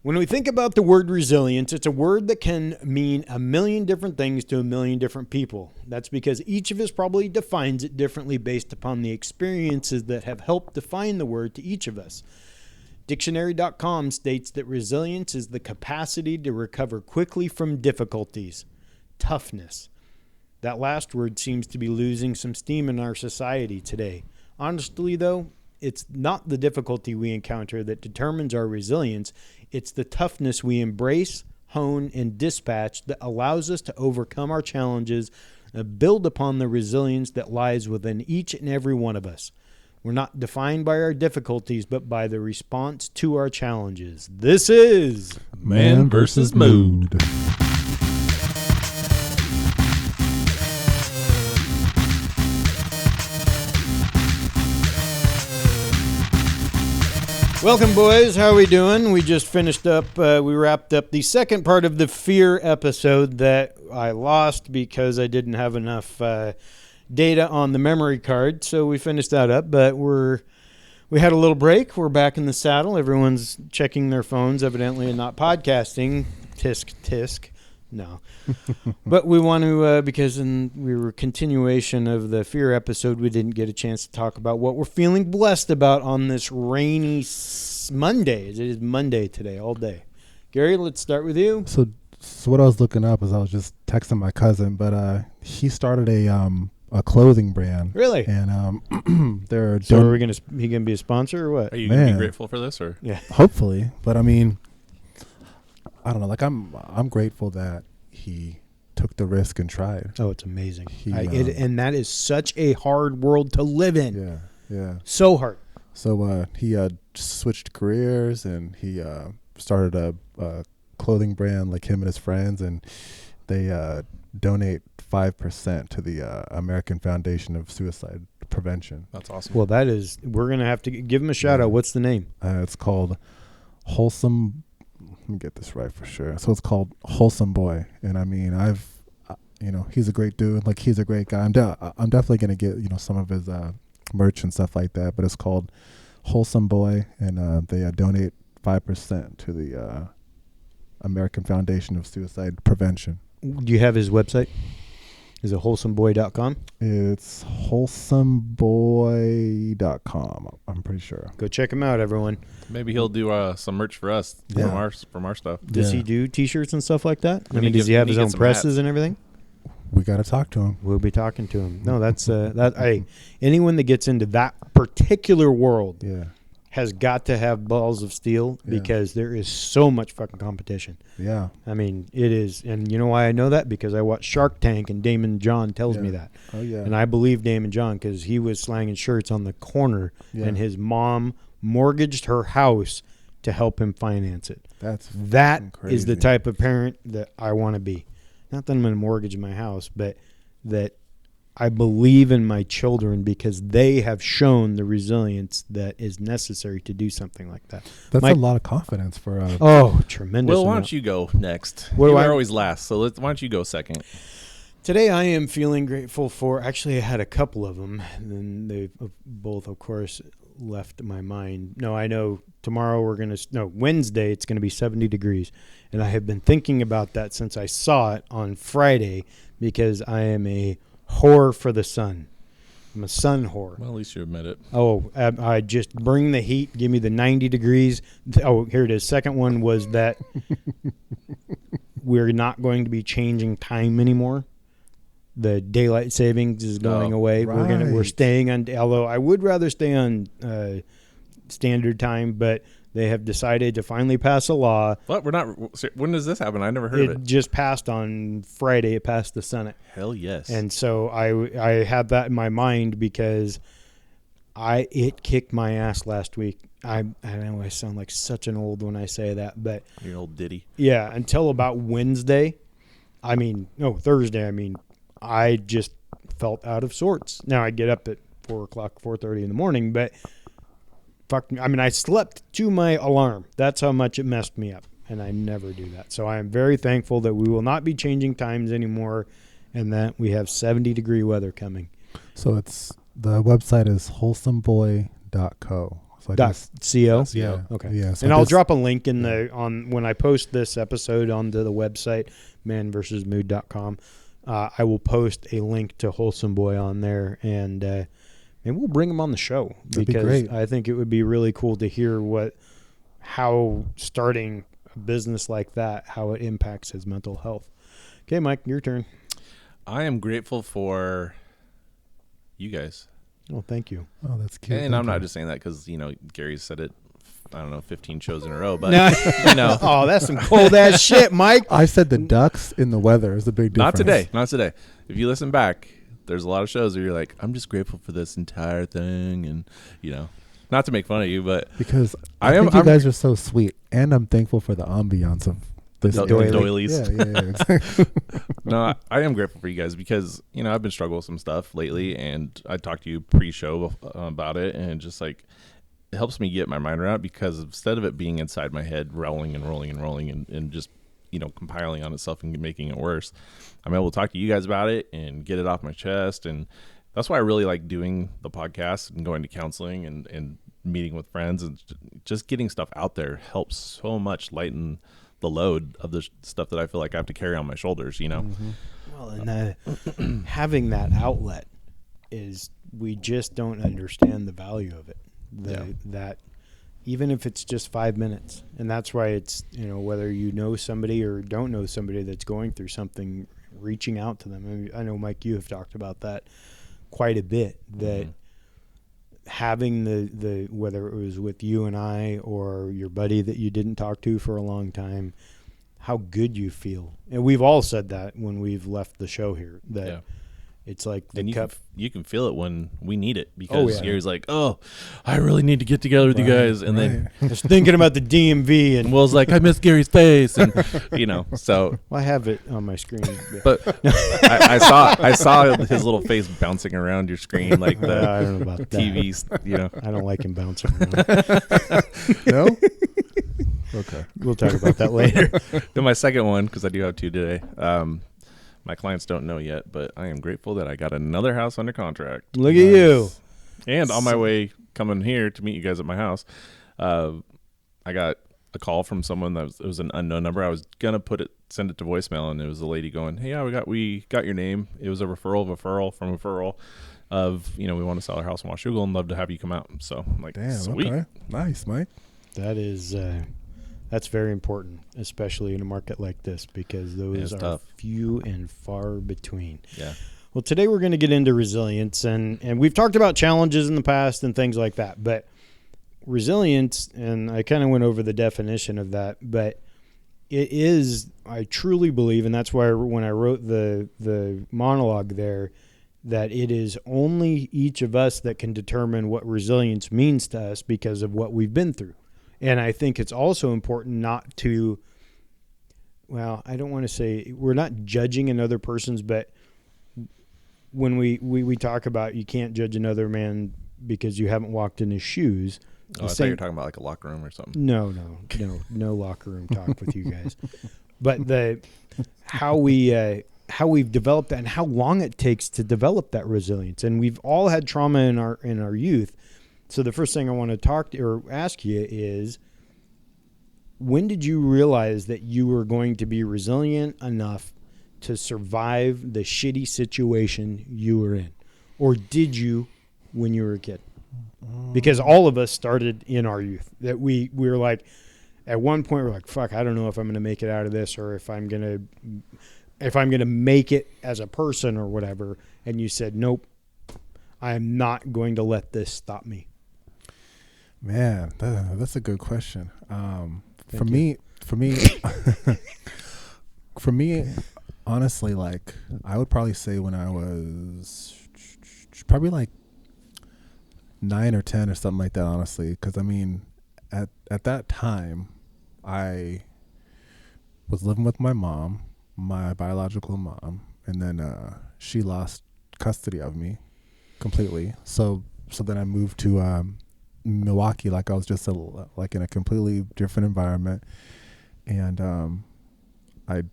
When we think about the word resilience, it's a word that can mean a million different things to a million different people. That's because each of us probably defines it differently based upon the experiences that have helped define the word to each of us. Dictionary.com states that resilience is the capacity to recover quickly from difficulties. Toughness. That last word seems to be losing some steam in our society today. Honestly, though, it's not the difficulty we encounter that determines our resilience. It's the toughness we embrace, hone, and dispatch that allows us to overcome our challenges and build upon the resilience that lies within each and every one of us. We're not defined by our difficulties, but by the response to our challenges. This is Man versus Mood. Welcome, boys. How are we doing? We just finished up, we wrapped up the second part of the fear episode that I lost because I didn't have enough data on the memory card. So we finished that up, but we had a little break. We're back in the saddle. Everyone's checking their phones, evidently, and not podcasting. Tisk, tisk. No. But we want to, because we were a continuation of the fear episode, we didn't get a chance to talk about what we're feeling blessed about on this rainy Monday. It is Monday today, all day. Gary, let's start with you. So what I was looking up is I was just texting my cousin, but he started a clothing brand. Really? And they're so are we he gonna be a sponsor or what? Are you gonna be grateful for this or? Yeah. Hopefully, but I mean, I don't know. Like I'm grateful that he took the risk and tried. Oh, it's amazing. And that is such a hard world to live in. Yeah, yeah. So hard. So he switched careers and he started a clothing brand, like him and his friends, and they donate 5% to the American Foundation of Suicide Prevention. That's awesome. Well, we're gonna have to give him a shout out. What's the name? It's called Wholesome. Let me get this right for sure. So it's called Wholesome Boy, and I mean, he's a great dude. Like, he's a great guy. I'm definitely gonna get some of his merch and stuff like that. But it's called Wholesome Boy, and they donate 5% to the American Foundation of Suicide Prevention. Do you have his website? Is it wholesomeboy.com? It's wholesomeboy.com. I'm pretty sure. Go check him out, everyone. Maybe he'll do some merch for us from our stuff. Does he do T-shirts and stuff like that? Does he have his own presses and everything? We got to talk to him. We'll be talking to him. No, that's anyone that gets into that particular world has got to have balls of steel because there is so much fucking competition. Yeah. I mean, it is. And you know why I know that? Because I watch Shark Tank and Damon John tells me that. Oh, yeah. And I believe Damon John because he was slanging shirts on the corner and his mom mortgaged her house to help him finance it. That is the type of parent that I want to be. Not that I'm going to mortgage my house, but that I believe in my children because they have shown the resilience that is necessary to do something like that. That's a lot of confidence for tremendous. Well, why don't you go next? You're always last, so why don't you go second? Today I am feeling grateful for, actually I had a couple of them, and then they both, of course, left my mind. No, I know Wednesday it's going to be 70 degrees, and I have been thinking about that since I saw it on Friday because I am a whore for the sun. I'm a sun whore. Well, at least you admit it. Oh, I just bring the heat. Give me the 90 degrees. Oh, here it is. Second one was that we're not going to be changing time anymore. The daylight savings is going away. Right. We're staying on. Although I would rather stay on standard time, but they have decided to finally pass a law. What? We're not. When does this happen? I never heard of it. It just passed on Friday. It passed the Senate. Hell yes. And so I have that in my mind because it kicked my ass last week. I know I sound like such an old when I say that, but you're an old ditty. Yeah, until about Thursday. I just felt out of sorts. Now I get up at 4:30 in the morning, but I slept to my alarm. That's how much it messed me up, and I never do that. So I am very thankful that we will not be changing times anymore and that we have 70-degree weather coming. So the website is wholesomeboy.co. So .co. Yeah. Okay. Yeah. So And I'll drop a link in on when I post this episode onto the website, ManVsMood.com. I will post a link to Wholesome Boy on there, and maybe we'll bring him on the show because I think it would be really cool to hear how starting a business like that, how it impacts his mental health. Okay, Mike, your turn. I am grateful for you guys. Oh, thank you. Oh, that's cute. And I'm not just saying that because, Gary said it, 15 shows in a row. But, Oh, that's some cold ass shit, Mike. I said the ducks in the weather is a big difference. Not today. If you listen back, there's a lot of shows where you're like, I'm just grateful for this entire thing. And, not to make fun of you, but. Because I think you guys are so sweet. And I'm thankful for the ambiance of this doilies. Yeah, exactly. No, I am grateful for you guys because, I've been struggling with some stuff lately. And I talked to you pre-show about it. And just like. It helps me get my mind around it because instead of it being inside my head, rolling and just, compiling on itself and making it worse, I'm able to talk to you guys about it and get it off my chest. And that's why I really like doing the podcast and going to counseling and meeting with friends and just getting stuff out there helps so much lighten the load of the stuff that I feel like I have to carry on my shoulders, Mm-hmm. Well, and having that outlet we just don't understand the value of it. That even if it's just 5 minutes, and that's why it's whether you know somebody or don't know somebody that's going through something, reaching out to them. I know, Mike, you have talked about that quite a bit, that having the whether it was with you and I or your buddy that you didn't talk to for a long time, how good you feel. And we've all said that when we've left the show here, that it's like the cup. You can feel it when we need it because Gary's like, oh, I really need to get together with you guys. And then just thinking about the DMV and Will's like, I miss Gary's face. And, so. Well, I have it on my screen. But I saw his little face bouncing around your screen like the I don't know about TVs, I don't like him bouncing around. No? Okay. We'll talk about that later. Then my second one, because I do have two today. My clients don't know yet, but I am grateful that I got another house under contract. Look at you. And on my way coming here to meet you guys at my house, I got a call from someone it was an unknown number. I was gonna send it to voicemail, and it was a lady going, "Hey, yeah, we got your name. It was a referral of we want to sell our house in Washougal and love to have you come out." So I'm like, damn, sweet, okay. Nice, Mike. That is. That's very important, especially in a market like this, because those are tough. Few and far between. Yeah. Well, today we're going to get into resilience, and we've talked about challenges in the past and things like that, but resilience, and I kind of went over the definition of that, but it is, I truly believe, and that's why when I wrote the monologue there, that it is only each of us that can determine what resilience means to us because of what we've been through. And I think it's also important not to, I don't want to say, we're not judging another person's, but when we talk about you can't judge another man because you haven't walked in his shoes. I thought you were talking about like a locker room or something. No locker room talk with you guys. But how we've developed that and how long it takes to develop that resilience. And we've all had trauma in our youth. So the first thing I want to ask you is, when did you realize that you were going to be resilient enough to survive the shitty situation you were in? Or did you when you were a kid? Because all of us started in our youth. That we were like, at one point we're like, fuck, I don't know if I'm going to make it out of this or if I'm going to make it as a person or whatever. And you said, nope, I am not going to let this stop me. Man, that's a good question. For me, honestly, like I would probably say when I was probably like 9 or 10 or something like that, honestly, because I mean, at that time, I was living with my mom, my biological mom, and then she lost custody of me completely. So then I moved to Milwaukee, like I was just like in a completely different environment, and I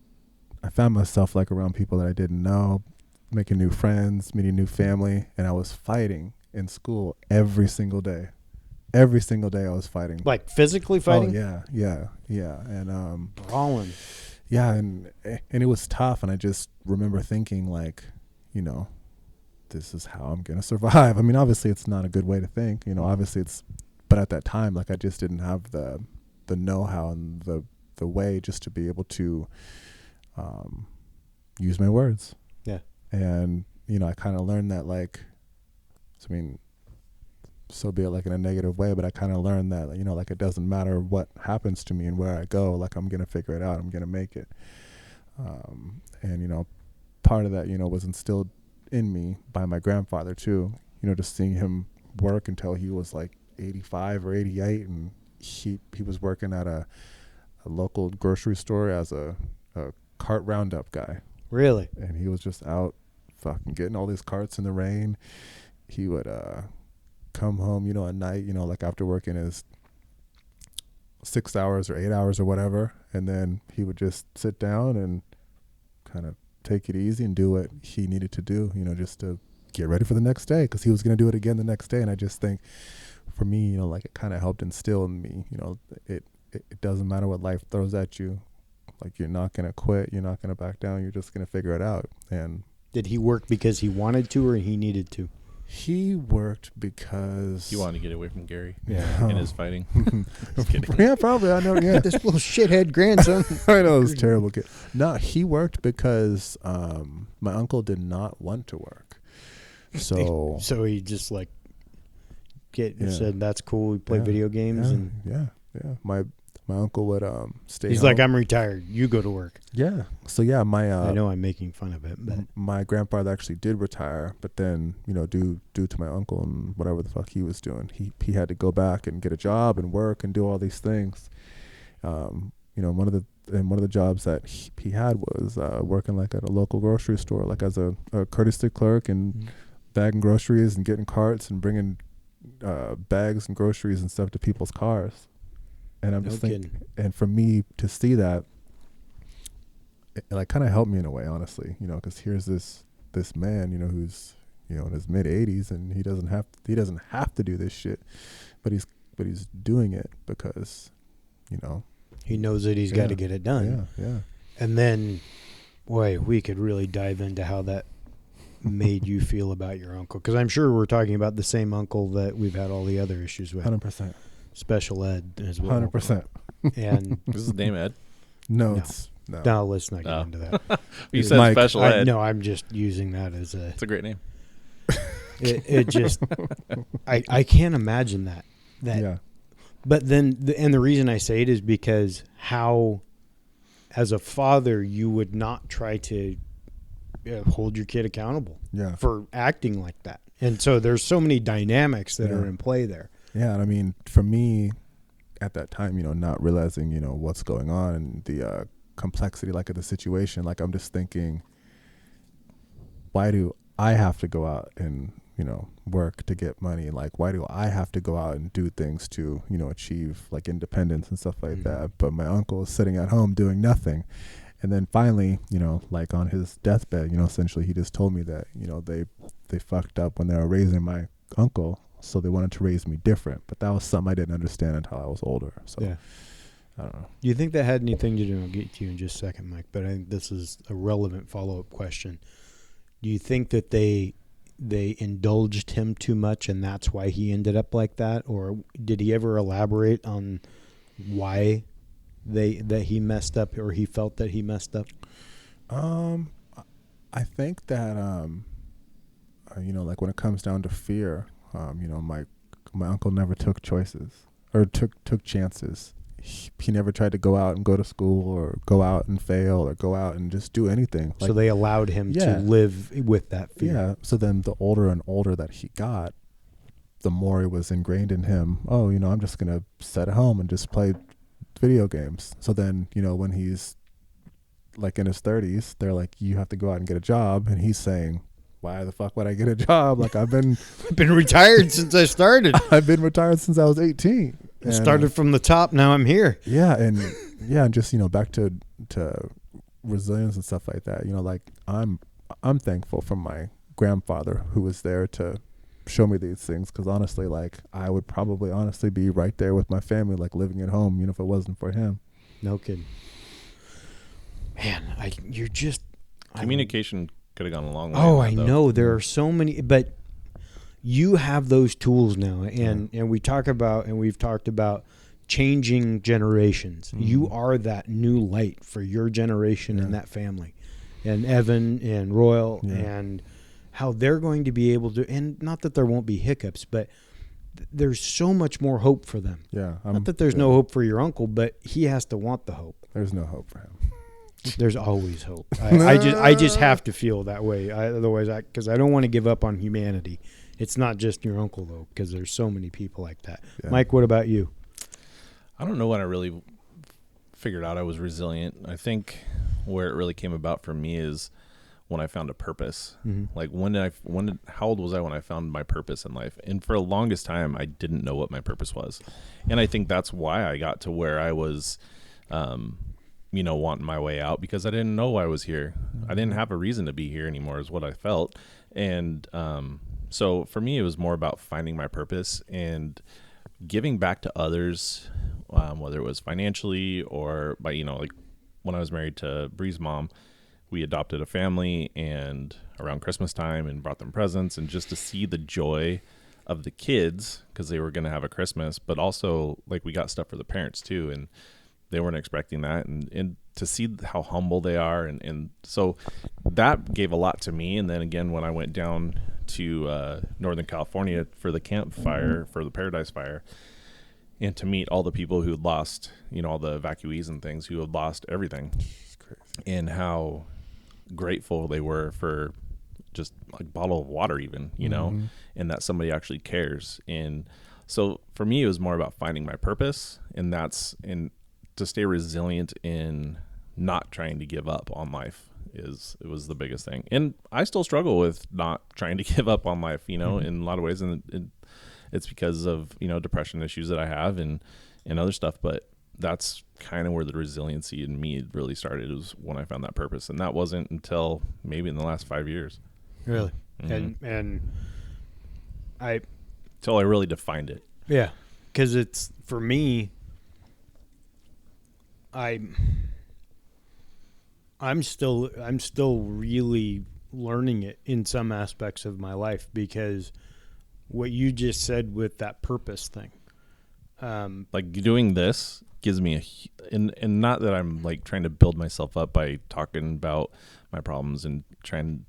found myself like around people that I didn't know, making new friends, meeting new family, and I was fighting in school every single day, every single day I was fighting. Like physically fighting? Oh yeah. And Brawling. yeah, and it was tough, and I just remember thinking like, you know, this is how I'm gonna survive. I mean, obviously it's not a good way to think, you know, obviously but at that time, like I just didn't have the know-how and the way just to be able to use my words. Yeah. And, you know, I kind of learned that, like, I mean, so be it, like in a negative way, but I kind of learned that, you know, like it doesn't matter what happens to me and where I go, like I'm going to figure it out. I'm going to make it. And, you know, part of that, you know, was instilled in me by my grandfather too, you know, just seeing him work until he was like 85 or 88. And he was working at a local grocery store as a cart roundup guy. Really? And he was just out fucking getting all these carts in the rain. He would come home, you know, at night, you know, like after working his 6 hours or 8 hours or whatever, and then he would just sit down and kind of take it easy and do what he needed to do, you know, just to get ready for the next day, because he was going to do it again the next day. And I just think for me, you know, like it kind of helped instill in me, you know, it doesn't matter what life throws at you. Like you're not going to quit. You're not going to back down. You're just going to figure it out. And did he work because he wanted to or he needed to? He worked because he wanted to get away from Gary. Yeah. In his fighting. Just kidding. Yeah, probably. I know. Yeah, This little shithead grandson. I know, it was terrible kid. No, he worked because my uncle did not want to work. So he just like Yeah. said, that's cool. We play video games. And yeah. My uncle would stay he's home. like, I'm retired. You go to work. Yeah. So yeah, I know I'm making fun of it, but my grandfather actually did retire, but then, you know, due to my uncle and whatever the fuck he was doing, he had to go back and get a job and work and do all these things. You know, one of the jobs that he had was working like at a local grocery store, like as a courtesy clerk and bagging groceries and getting carts and bringing bags and groceries and stuff to people's cars. And I'm just thinking, and for me to see that, it like kind of helped me in a way, honestly, you know, because here's this man, you know, who's, you know, in his mid 80s, and he doesn't have to do this shit, but he's doing it because, you know, he knows that he's got to get it done. Yeah. And then, boy, we could really dive into how that made you feel about your uncle, because I'm sure we're talking about the same uncle that we've had all the other issues with. 100%. Special ed as well. 100%. And Is his name Ed? No. Let's not get into that. You said Mike, special ed. No, I'm just using that as a. It's a great name. It just, I can't imagine that. Yeah. But then, and the reason I say it is because how, as a father, you would not try to hold your kid accountable for acting like that. And so there's so many dynamics that are in play there. Yeah, and I mean, for me, at that time, you know, not realizing, you know, what's going on and the complexity, like, of the situation, like, I'm just thinking, why do I have to go out and, you know, work to get money? Like, why do I have to go out and do things to, you know, achieve, like, independence and stuff like that? But my uncle is sitting at home doing nothing. And then finally, you know, like, on his deathbed, you know, essentially he just told me that, you know, they fucked up when they were raising my uncle. So they wanted to raise me different, but that was something I didn't understand until I was older. So I don't know. Do you think that had anything to do? I'll get to you in just a second, Mike, but I think this is a relevant follow-up question. Do you think that they indulged him too much and that's why he ended up like that? Or did he ever elaborate on why that he messed up, or he felt that he messed up? I think that, you know, like when it comes down to fear, you know, my uncle never took choices or took chances. He never tried to go out and go to school or go out and fail or go out and just do anything. Like, so they allowed him to live with that fear. Yeah. So then the older and older that he got, the more it was ingrained in him. Oh, you know, I'm just going to sit at home and just play video games. So then, you know, when he's like in his 30s, they're like, you have to go out and get a job. And he's saying, why the fuck would I get a job? Like, I've been retired since I started. I've been retired since I was 18. I started from the top. Now I'm here. Yeah. And just, you know, back to resilience and stuff like that. You know, like I'm thankful for my grandfather who was there to show me these things, because honestly, like, I would probably honestly be right there with my family, like living at home, if it wasn't for him. No kidding. Man, you're just Communication could have gone a long way. Oh, I know. There are so many, but you have those tools now, and we've talked about changing generations. Mm-hmm. You are that new light for your generation and that family, and Evan and Royal and how they're going to be able to, and not that there won't be hiccups, but there's so much more hope for them. Yeah. Not that there's no hope for your uncle, but he has to want the hope. There's no hope for him. There's always hope. I just have to feel that way. Otherwise, because I don't want to give up on humanity. It's not just your uncle, though, because there's so many people like that. Yeah. Mike, what about you? I don't know when I really figured out I was resilient. I think where it really came about for me is when I found a purpose. Mm-hmm. Like how old was I when I found my purpose in life? And for the longest time, I didn't know what my purpose was. And I think that's why I got to where I was, wanting my way out, because I didn't know I was here. I didn't have a reason to be here anymore is what I felt. And, so for me, it was more about finding my purpose and giving back to others, whether it was financially or by, like when I was married to Bree's mom, we adopted a family and around Christmas time and brought them presents, and just to see the joy of the kids because they were going to have a Christmas, but also like we got stuff for the parents too. And they weren't expecting that. And to see how humble they are. And so that gave a lot to me. And then again, when I went down to Northern California for the campfire, for the Paradise Fire, and to meet all the people who had lost, all the evacuees and things who had lost everything, and how grateful they were for just like a bottle of water even, and that somebody actually cares. And so for me, it was more about finding my purpose, and to stay resilient in not trying to give up on life it was the biggest thing. And I still struggle with not trying to give up on life, in a lot of ways. And it's because of, depression issues that I have and other stuff. But that's kind of where the resiliency in me really started, was when I found that purpose. And that wasn't until maybe in the last 5 years. Really? Mm-hmm. And until I really defined it. Yeah. Because it's, for me, I'm still really learning it in some aspects of my life, because what you just said with that purpose thing, like doing this gives me and not that I'm like trying to build myself up by talking about my problems and trying,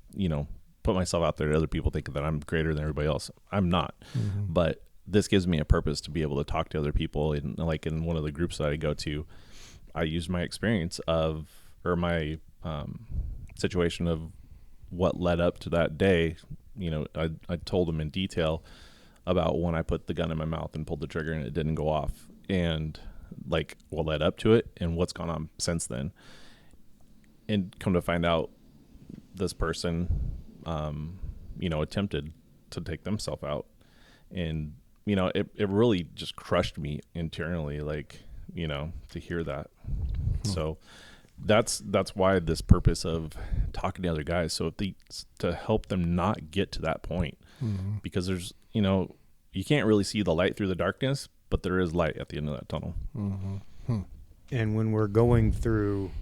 put myself out there to other people, thinking that I'm greater than everybody else. I'm not, but this gives me a purpose to be able to talk to other people. And like in one of the groups that I go to, I use my experience or my situation of what led up to that day. I told them in detail about when I put the gun in my mouth and pulled the trigger and it didn't go off, and like what led up to it and what's gone on since then. And come to find out, this person, attempted to take themselves out. And, it really just crushed me internally, like, to hear that. So that's why this purpose of talking to other guys, so to help them not get to that point, because there's, you can't really see the light through the darkness, but there is light at the end of that tunnel. And when we're going through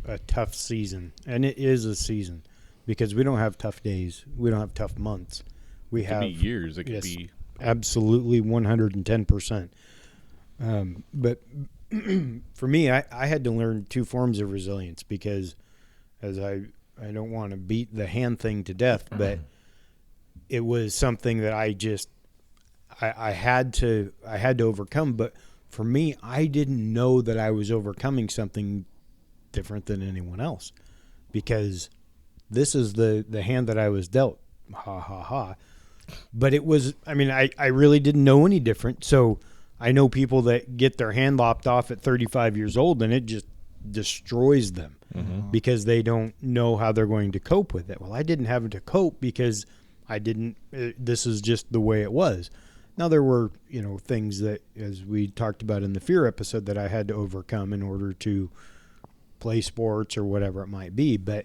a tough season, and it is a season, because we don't have tough days, we don't have tough months, we have be years. It could be absolutely 110%. But for me, I had to learn two forms of resilience, because as I don't want to beat the hand thing to death, but it was something that I had to overcome. But for me, I didn't know that I was overcoming something different than anyone else, because this is the hand that I was dealt. Ha ha ha. But it was, I really didn't know any different. So I know people that get their hand lopped off at 35 years old, and it just destroys them because they don't know how they're going to cope with it. Well, I didn't have to cope because this is just the way it was. Now, there were, things that, as we talked about in the fear episode, that I had to overcome in order to play sports or whatever it might be. But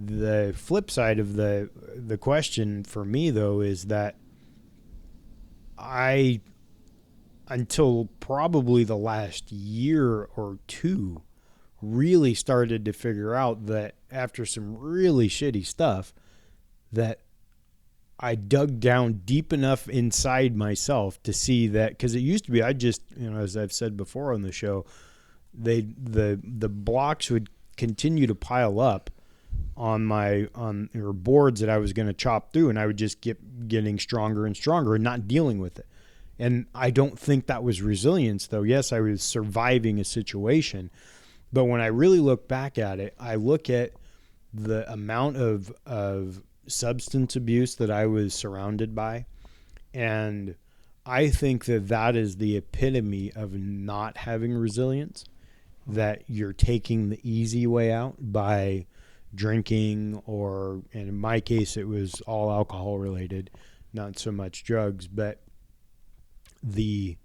the flip side of the question for me, though, is that I, until probably the last year or two, really started to figure out that after some really shitty stuff, that I dug down deep enough inside myself to see that, because it used to be, I just, as I've said before on the show, the blocks would continue to pile up on or boards that I was going to chop through, and I would just getting stronger and stronger and not dealing with it. And I don't think that was resilience, though. Yes, I was surviving a situation, but when I really look back at it, I look at the amount of substance abuse that I was surrounded by, and I think that is the epitome of not having resilience, that you're taking the easy way out by drinking, or, and in my case it was all alcohol related, not so much drugs, but the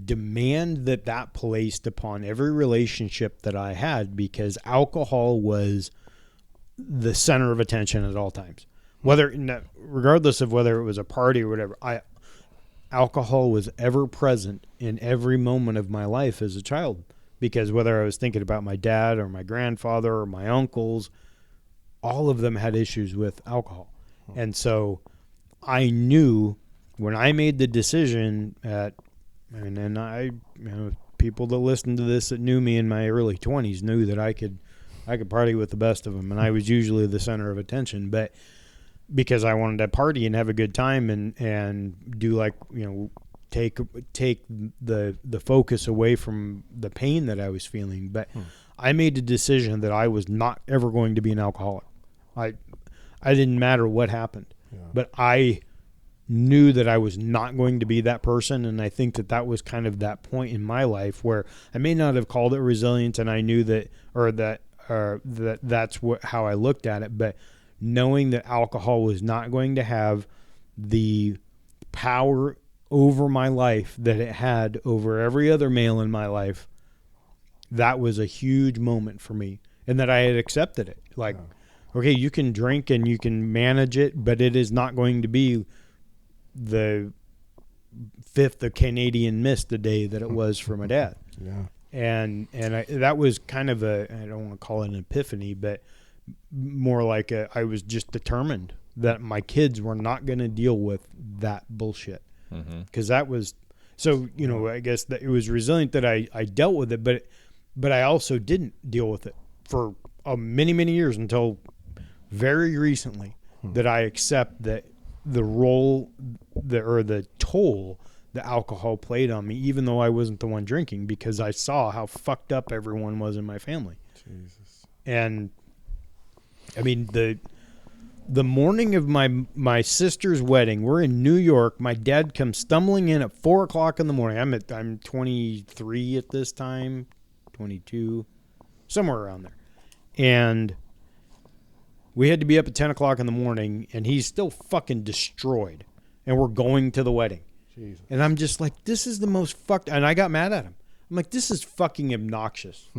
demand that placed upon every relationship that I had, because alcohol was the center of attention at all times, regardless of whether it was a party or whatever. Alcohol was ever present in every moment of my life as a child, because whether I was thinking about my dad or my grandfather or my uncles, all of them had issues with alcohol. And so I knew when I made the decision people that listened to this that knew me in my early 20s knew that I could party with the best of them, and I was usually the center of attention, but because I wanted to party and have a good time and do, take the focus away from the pain that I was feeling. But I made a decision that I was not ever going to be an alcoholic. I didn't matter what happened, but I knew that I was not going to be that person. And I think that was kind of that point in my life where I may not have called it resilience, and I knew that's how I looked at it, but knowing that alcohol was not going to have the power over my life that it had over every other male in my life, that was a huge moment for me, and that I had accepted it. Okay, you can drink and you can manage it, but it is not going to be the 5th of Canadian Mist a day that it was for my dad. Yeah. And that was kind of I don't want to call it an epiphany, but more like I was just determined that my kids were not going to deal with that bullshit. Because that was, I guess that it was resilient that I dealt with it, but I also didn't deal with it for many, many years until very recently that I accept that the role or the toll the alcohol played on me, even though I wasn't the one drinking, because I saw how fucked up everyone was in my family. Jesus. And I mean, the morning of my sister's wedding, we're in New York. My dad comes stumbling in at 4:00 in the morning. I'm 23 at this time, 22, somewhere around there. And we had to be up at 10:00 in the morning, and he's still fucking destroyed. And we're going to the wedding. Jesus. And I'm just like, this is the most fucked. And I got mad at him. I'm like, this is fucking obnoxious.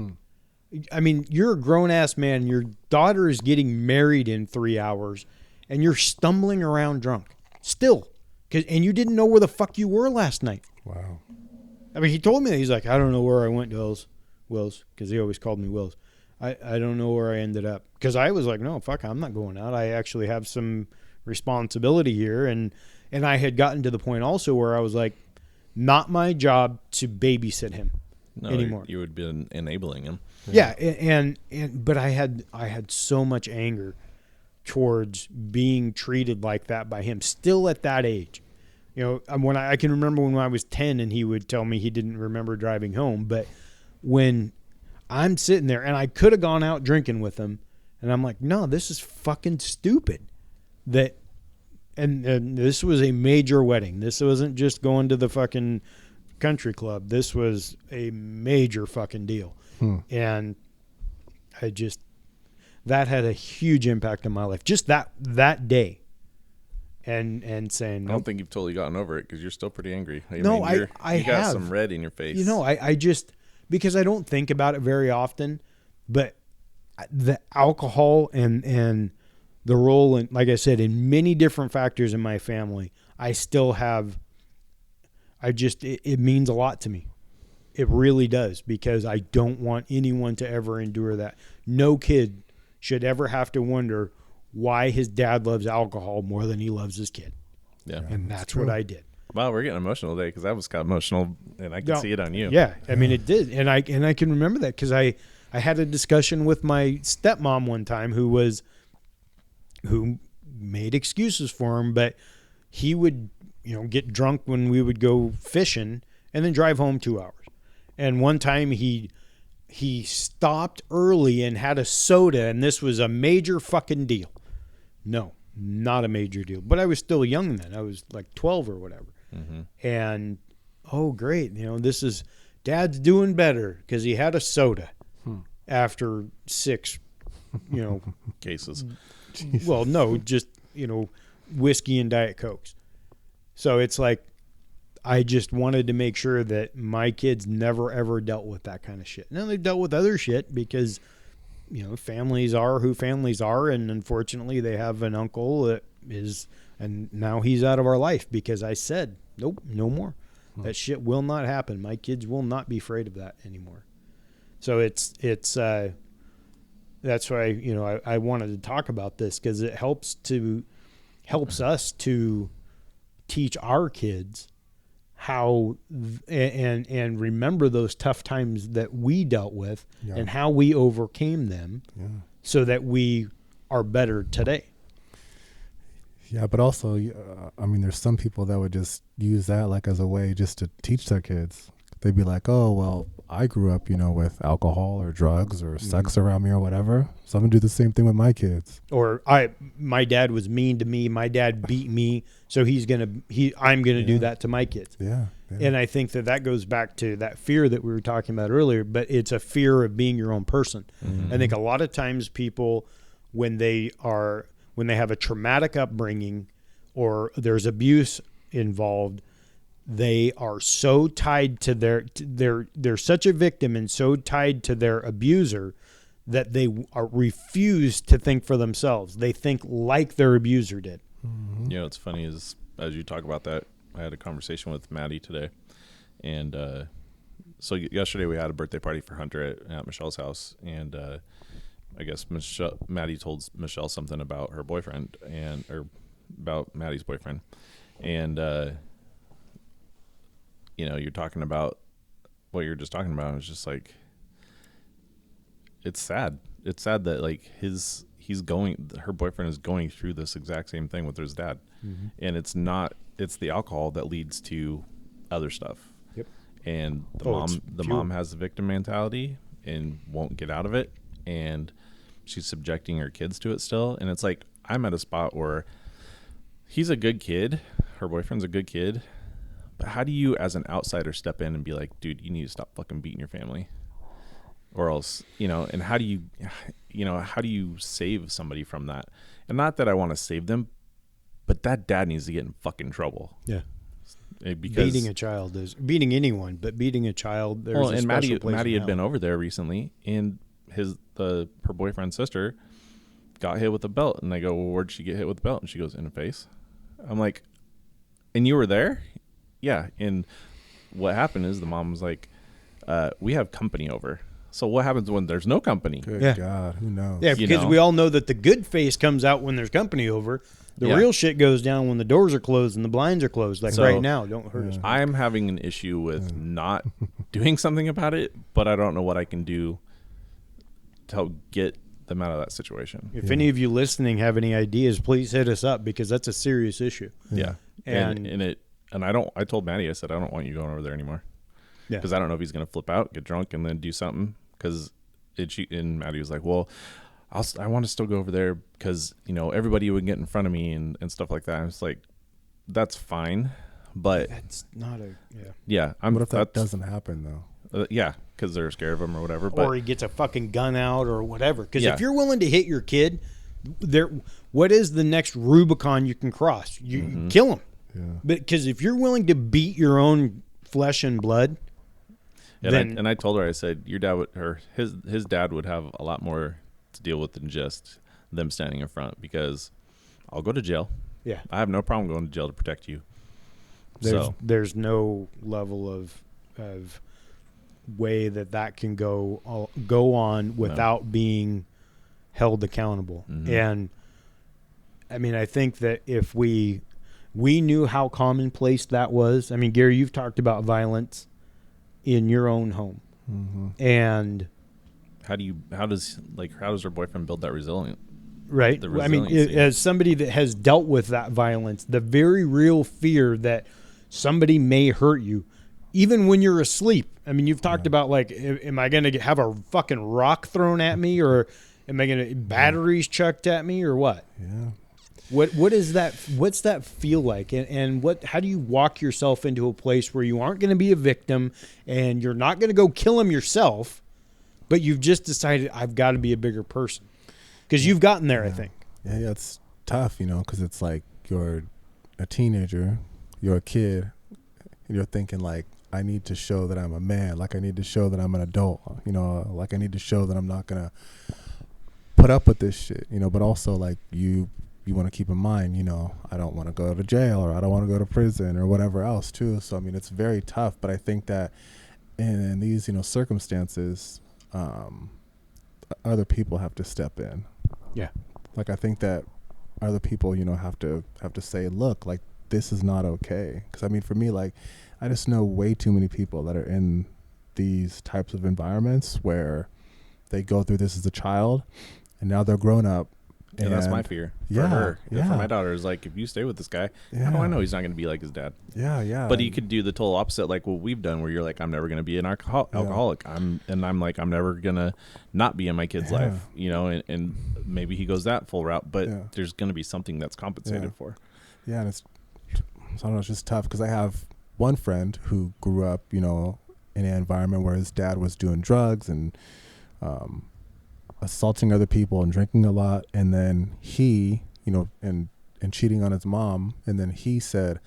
I mean, you're a grown-ass man. Your daughter is getting married in 3 hours, and you're stumbling around drunk. Still. And you didn't know where the fuck you were last night. Wow. I mean, he told me that. He's like, I don't know where I went to Will's, because he always called me Will's. I don't know where I ended up. Because I was like, no, fuck, I'm not going out. I actually have some responsibility here. And I had gotten to the point also where I was like, not my job to babysit him anymore. You would be enabling him. Yeah, but I had so much anger towards being treated like that by him still at that age. When I can remember when I was 10 and he would tell me he didn't remember driving home, but when I'm sitting there and I could have gone out drinking with him, and I'm like, no, this is fucking stupid. And this was a major wedding. This wasn't just going to the fucking country club. This was a major fucking deal. And that had a huge impact on my life. Just that day. And saying, I don't think you've totally gotten over it, because you're still pretty angry. I you got have some red in your face. I just, because I don't think about it very often, but the alcohol and the role, in, like I said, in many different factors in my family, I still have it means a lot to me. It really does, because I don't want anyone to ever endure that. No kid should ever have to wonder why his dad loves alcohol more than he loves his kid. Yeah. And that's what I did. Wow, we're getting emotional today because I was got emotional, and I can see it on you. Yeah, I mean, it did, and I can remember that because I had a discussion with my stepmom one time who made excuses for him, but he would get drunk when we would go fishing and then drive home 2 hours. And one time he stopped early and had a soda, and this was a major fucking deal. No, not a major deal, but I was still young then. I was like 12 or whatever. Mm-hmm. And oh great, this is Dad's doing better because he had a soda after 6 cases. Well, no, just whiskey and Diet Cokes. So it's like I just wanted to make sure that my kids never ever dealt with that kind of shit. Now they've dealt with other shit because families are who families are, and unfortunately they have an uncle that is. And now he's out of our life because I said, nope, no more. That shit will not happen. My kids will not be afraid of that anymore. So it's that's why, I wanted to talk about this because it helps us to teach our kids how and remember those tough times that we dealt with and how we overcame them so that we are better today. Yeah, but also, there's some people that would just use that like as a way just to teach their kids. They'd be like, oh, well, I grew up, with alcohol or drugs or sex around me or whatever. So I'm going to do the same thing with my kids. Or my dad was mean to me. My dad beat me. So I'm going to do that to my kids. Yeah. And I think that goes back to that fear that we were talking about earlier, but it's a fear of being your own person. Mm-hmm. I think a lot of times people, when they have a traumatic upbringing or there's abuse involved, they are so tied to they're such a victim and so tied to their abuser that they refuse to think for themselves. They think like their abuser did. Mm-hmm. What's funny is, as you talk about that, I had a conversation with Maddie today. And so yesterday we had a birthday party for Hunter at Michelle's house. And I guess Maddie told Michelle something about her boyfriend or about Maddie's boyfriend. And, you're talking about what you're just talking about. It's just like, it's sad. It's sad that like her boyfriend is going through this exact same thing with his dad. Mm-hmm. And it's the alcohol that leads to other stuff. Yep. And the mom has the victim mentality and won't get out of it. And she's subjecting her kids to it still. And it's like, I'm at a spot where he's a good kid. Her boyfriend's a good kid. But how do you, as an outsider, step in and be like, dude, you need to stop fucking beating your family? Or else, and how do you save somebody from that? And not that I want to save them, but that dad needs to get in fucking trouble. Yeah. Because beating a child is beating anyone, but beating a child, there's a special place. Maddie had been over there recently, and her boyfriend's sister got hit with a belt, and I go, well, where'd she get hit with the belt? And she goes, in the face. I'm like, and you were there? Yeah. And what happened is the mom was like, we have company over. So what happens when there's no company? Good God, who knows? Yeah, because we all know that the good face comes out when there's company over. The real shit goes down when the doors are closed and the blinds are closed. Like right now, don't hurt us. I'm having an issue with not doing something about it, but I don't know what I can do to help get them out of that situation. If any of you listening have any ideas, please hit us up because that's a serious issue. Yeah. And I told Maddie, I said, I don't want you going over there anymore. Yeah. Because I don't know if he's going to flip out, get drunk, and then do something. And Maddie was like, well, I want to still go over there because, everybody would get in front of me and stuff like that. I was like, that's fine. But that's not a, yeah. What if that doesn't happen, though? Yeah, because they're scared of him or whatever. Or he gets a fucking gun out or whatever. Because if you're willing to hit your kid, what is the next Rubicon you can cross? You kill him. Yeah. Because if you're willing to beat your own flesh and blood, and I told her, I said, your dad his dad would have a lot more to deal with than just them standing in front, because I'll go to jail. Yeah, I have no problem going to jail to protect you. There's no level of way that can go on without being held accountable. Mm-hmm. And I mean, I think that if we knew how commonplace that was. I mean, Gary, you've talked about violence in your own home. Mm-hmm. And how does her boyfriend build that resilience? Right. I mean, as somebody that has dealt with that violence, the very real fear that somebody may hurt you, even when you're asleep. I mean, you've talked about, like, am I going to have a fucking rock thrown at me, or am I going to batteries chucked at me, or what? Yeah. What is that? What's that feel like? And how do you walk yourself into a place where you aren't going to be a victim and you're not going to go kill him yourself, but you've just decided, I've got to be a bigger person? Because you've gotten there, I think. Yeah, it's tough, because it's like you're a teenager, you're a kid, and you're thinking, like, I need to show that I'm a man. Like, I need to show that I'm an adult. Like, I need to show that I'm not going to put up with this shit, but also, like, you want to keep in mind, I don't want to go to jail, or I don't want to go to prison, or whatever else too. So, I mean, it's very tough, but I think that in these, circumstances, other people have to step in. Yeah. Like, I think that other people, have to say, look, like, this is not okay. Because, I mean, for me, like, I just know way too many people that are in these types of environments where they go through this as a child, and now they're grown up. And that's my fear for her. For my daughter, is like, if you stay with this guy, how do I know he's not going to be like his dad? Yeah. But you could do the total opposite, like what we've done, where you're like, I'm never going to be an alcoholic. I'm like, I'm never going to not be in my kid's life, and maybe he goes that full route, but there's going to be something that's compensated for. Yeah, and I don't know, it's just tough, because I have one friend who grew up, in an environment where his dad was doing drugs and assaulting other people and drinking a lot, and then he, and cheating on his mom, and then he said,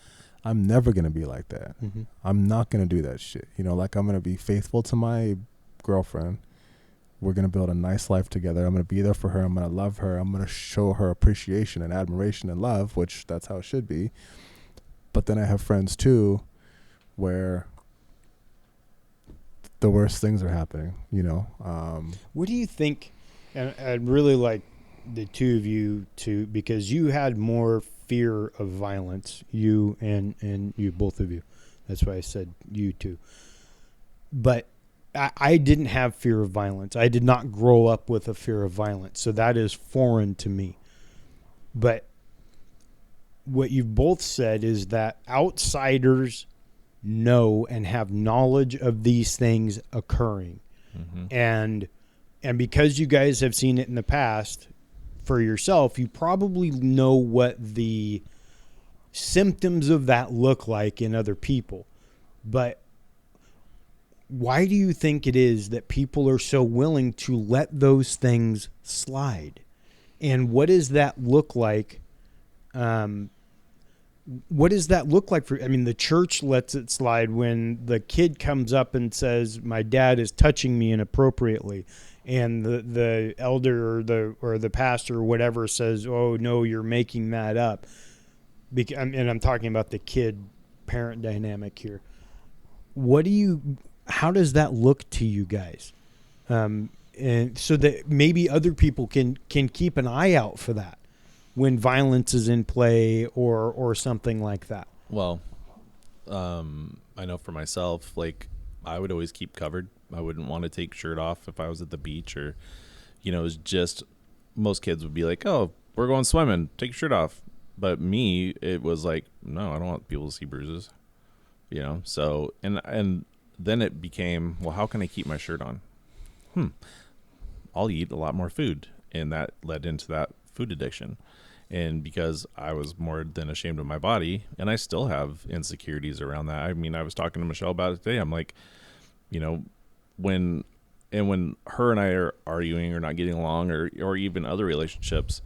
I'm never going to be like that. Mm-hmm. I'm not going to do that shit. Like, I'm going to be faithful to my girlfriend. We're going to build a nice life together. I'm going to be there for her. I'm going to love her. I'm going to show her appreciation and admiration and love, which that's how it should be. But then I have friends too where the worst things are happening, What do you think? And I'd really like the two of you to, because you had more fear of violence, you and you, both of you. That's why I said you two. But I didn't have fear of violence. I did not grow up with a fear of violence. So that is foreign to me. But what you've both said is that outsiders know and have knowledge of these things occurring. Mm-hmm. And because you guys have seen it in the past for yourself, you probably know what the symptoms of that look like in other people. But why do you think it is that people are so willing to let those things slide? And what does that look like? What does that look like for, I mean, the church lets it slide when the kid comes up and says, my dad is touching me inappropriately. And the elder or the pastor or whatever says, oh no, you're making that up. And I'm talking about the kid parent dynamic here. How does that look to you guys? And so that maybe other people can keep an eye out for that when violence is in play or something like that. Well, I know for myself, like, I would always keep covered. I wouldn't want to take shirt off if I was at the beach, or, it was just, most kids would be like, oh, we're going swimming, take your shirt off. But me, it was like, no, I don't want people to see bruises, so, and then it became, well, how can I keep my shirt on? I'll eat a lot more food. And that led into that food addiction. And because I was more than ashamed of my body, and I still have insecurities around that. I mean, I was talking to Michelle about it today. I'm like, when her and I are arguing or not getting along, or even other relationships,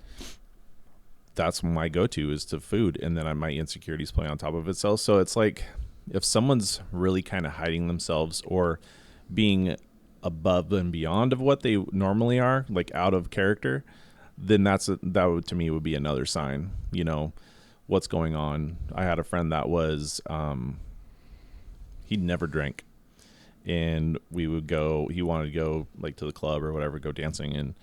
that's my go-to is to food. And then my insecurities play on top of itself. So it's like, if someone's really kind of hiding themselves or being above and beyond of what they normally are, like out of character, then that would, to me, would be another sign, what's going on. I had a friend that was he never drank, and we would go. He wanted to go like to the club or whatever, go dancing and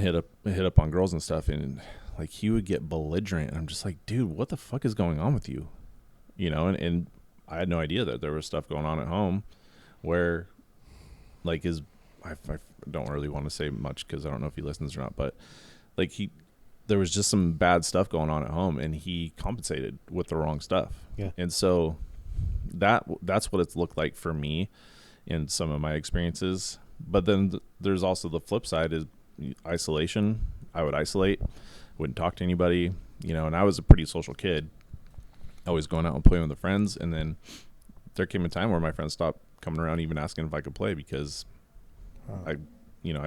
hit up on girls and stuff, and like he would get belligerent. And I'm just like, dude, what the fuck is going on with you? You know, and I had no idea that there was stuff going on at home where like I don't really want to say much because I don't know if he listens or not, but like there was just some bad stuff going on at home, and he compensated with the wrong stuff. Yeah. And so that's what it's looked like for me in some of my experiences. But then there's also the flip side is isolation. I would isolate, wouldn't talk to anybody, you know, and I was a pretty social kid, always going out and playing with the friends. And then there came a time where my friends stopped coming around even asking if I could play because I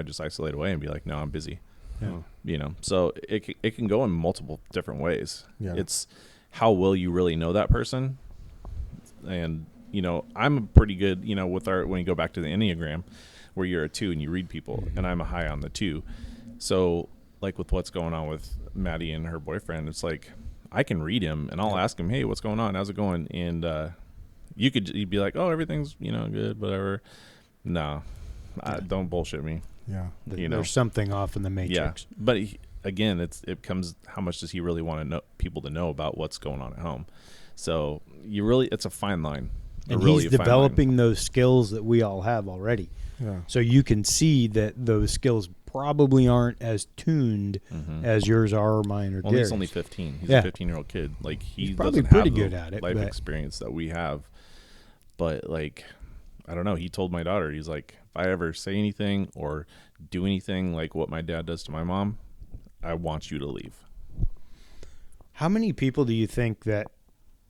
just isolate away and be like, no, I'm busy. Yeah. You know, so it can go in multiple different ways. Yeah. It's how well you really know that person. And, you know, I'm pretty good, you know, when you go back to the Enneagram where you're a 2 and you read people, and I'm a high on the 2. So like with what's going on with Maddie and her boyfriend, it's like, I can read him and I'll ask him, hey, what's going on? How's it going? And, you'd be like, oh, everything's, you know, good, whatever. No, don't bullshit me. Yeah. You know, There's something off in the matrix. yeah. But again, it comes, how much does he really want to know people to know about what's going on at home? So it's a fine line. And really he's a fine developing line. those skills that we all have already. Yeah. So you can see that those skills probably aren't as tuned as yours are or mine or Well, Gary's. he's only 15. He's Yeah. a 15-year-old kid. Like he's probably doesn't pretty have good the at it, life but- experience that we have. But like, I don't know. He told my daughter, he's like, if I ever say anything or do anything like what my dad does to my mom, I want you to leave. How many people do you think that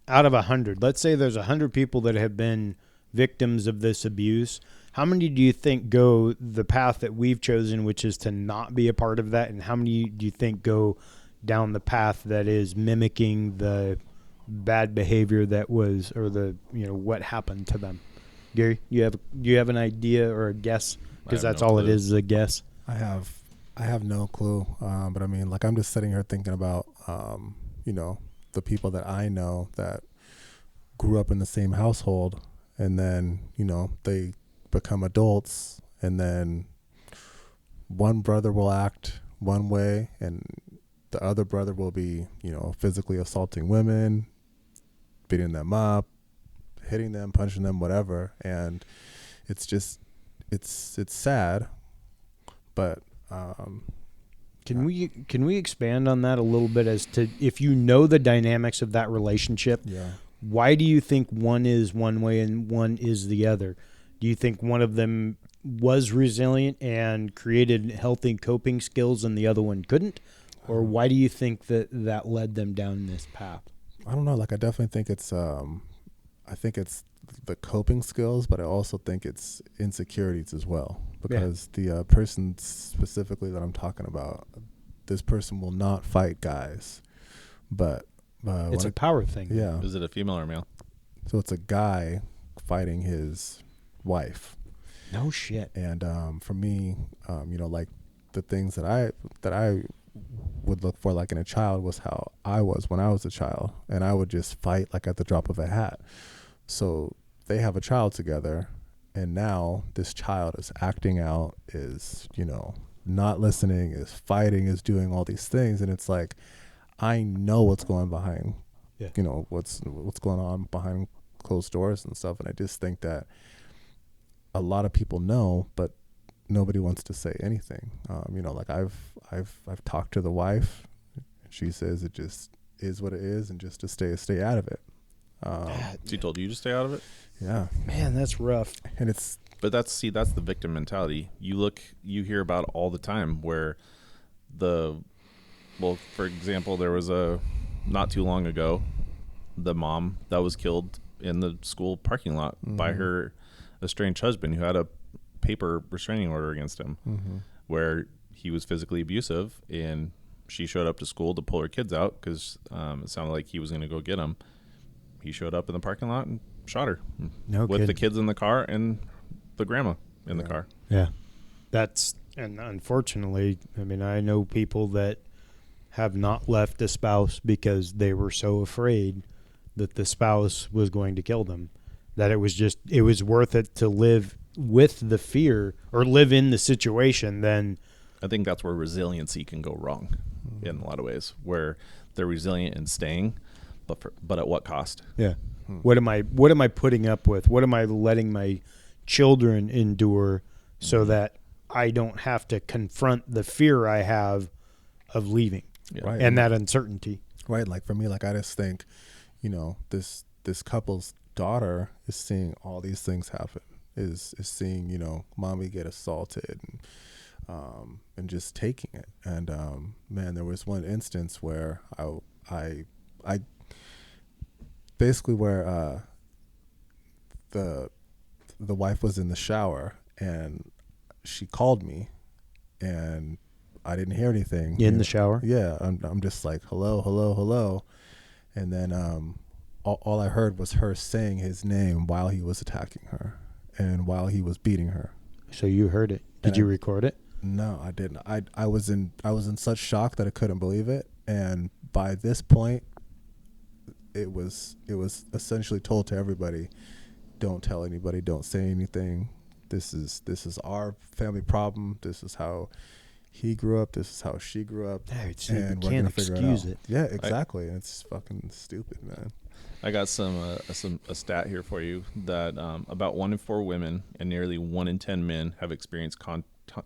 out of 100, let's say there's 100 people that have been victims of this abuse, how many do you think go the path that we've chosen, which is to not be a part of that? And how many do you think go down the path that is mimicking the bad behavior that was, or the, you know, what happened to them? Gary, do you have an idea or a guess? Because I have that's no all clue. it is a guess. I have no clue. But I mean, like, I'm just sitting here thinking about, you know, the people that I know that grew up in the same household, and then, you know, they become adults, and then one brother will act one way and the other brother will be, you know, physically assaulting women, beating them up, hitting them, punching them, whatever. And it's just, it's sad, but Can we expand on that a little bit as to, if you know the dynamics of that relationship, yeah. why do you think one is one way and one is the other? Do you think one of them was resilient and created healthy coping skills and the other one couldn't? Or why do you think that led them down this path? I don't know. Like, I definitely think it's, I think it's the coping skills, but I also think it's insecurities as well. Because the person specifically that I'm talking about, this person will not fight guys, but It's a power thing. yeah. Is it a female or male? So it's a guy fighting his wife, No shit. and for me, you know, like the things that I would look for, like in a child, was how I was when I was a child, and I would just fight like at the drop of a hat. So they have a child together, and now this child is acting out, is, you know, not listening, is fighting, is doing all these things, and it's like, I know what's going behind, you know, what's going on behind closed doors and stuff, and I just think that a lot of people know, but nobody wants to say anything. You know, like I've talked to the wife. She says it just is what it is, and just to stay out of it. She told you to stay out of it? Yeah, Man, that's rough. and it's But that's the victim mentality. You hear about all the time where for example, there was not too long ago, the mom that was killed in the school parking lot by her estranged husband, who had a paper restraining order against him, where he was physically abusive, and she showed up to school to pull her kids out because it sounded like he was going to go get them. He showed up in the parking lot and shot her with kidding. the kids in the car and the grandma in the car. Yeah. And unfortunately, I mean, I know people that have not left a spouse because they were so afraid that the spouse was going to kill them, that it was worth it to live with the fear or live in the situation. Then I think that's where resiliency can go wrong in a lot of ways, where they're resilient in staying, but at what cost? Yeah. What am I putting up with? What am I letting my children endure so that I don't have to confront the fear I have of leaving Right. and that uncertainty? Right. Like for me, like I just think, this couple's daughter is seeing all these things happen, is seeing, mommy get assaulted and just taking it. And, man, there was one instance where I basically where, the wife was in the shower and she called me and I didn't hear anything. In the shower? Yeah. I'm just like, hello, hello, hello. And then, all I heard was her saying his name while he was attacking her and while he was beating her. So you heard it. Did you record it? No, I didn't. I was in such shock that I couldn't believe it. And by this point, it was essentially told to everybody, don't tell anybody, don't say anything. This is our family problem. This is how he grew up. This is how she grew up. And we're gonna excuse it. Yeah, exactly. It's fucking stupid, man. I got a stat here for you that about 1 in 4 women and nearly 1 in 10 men have experienced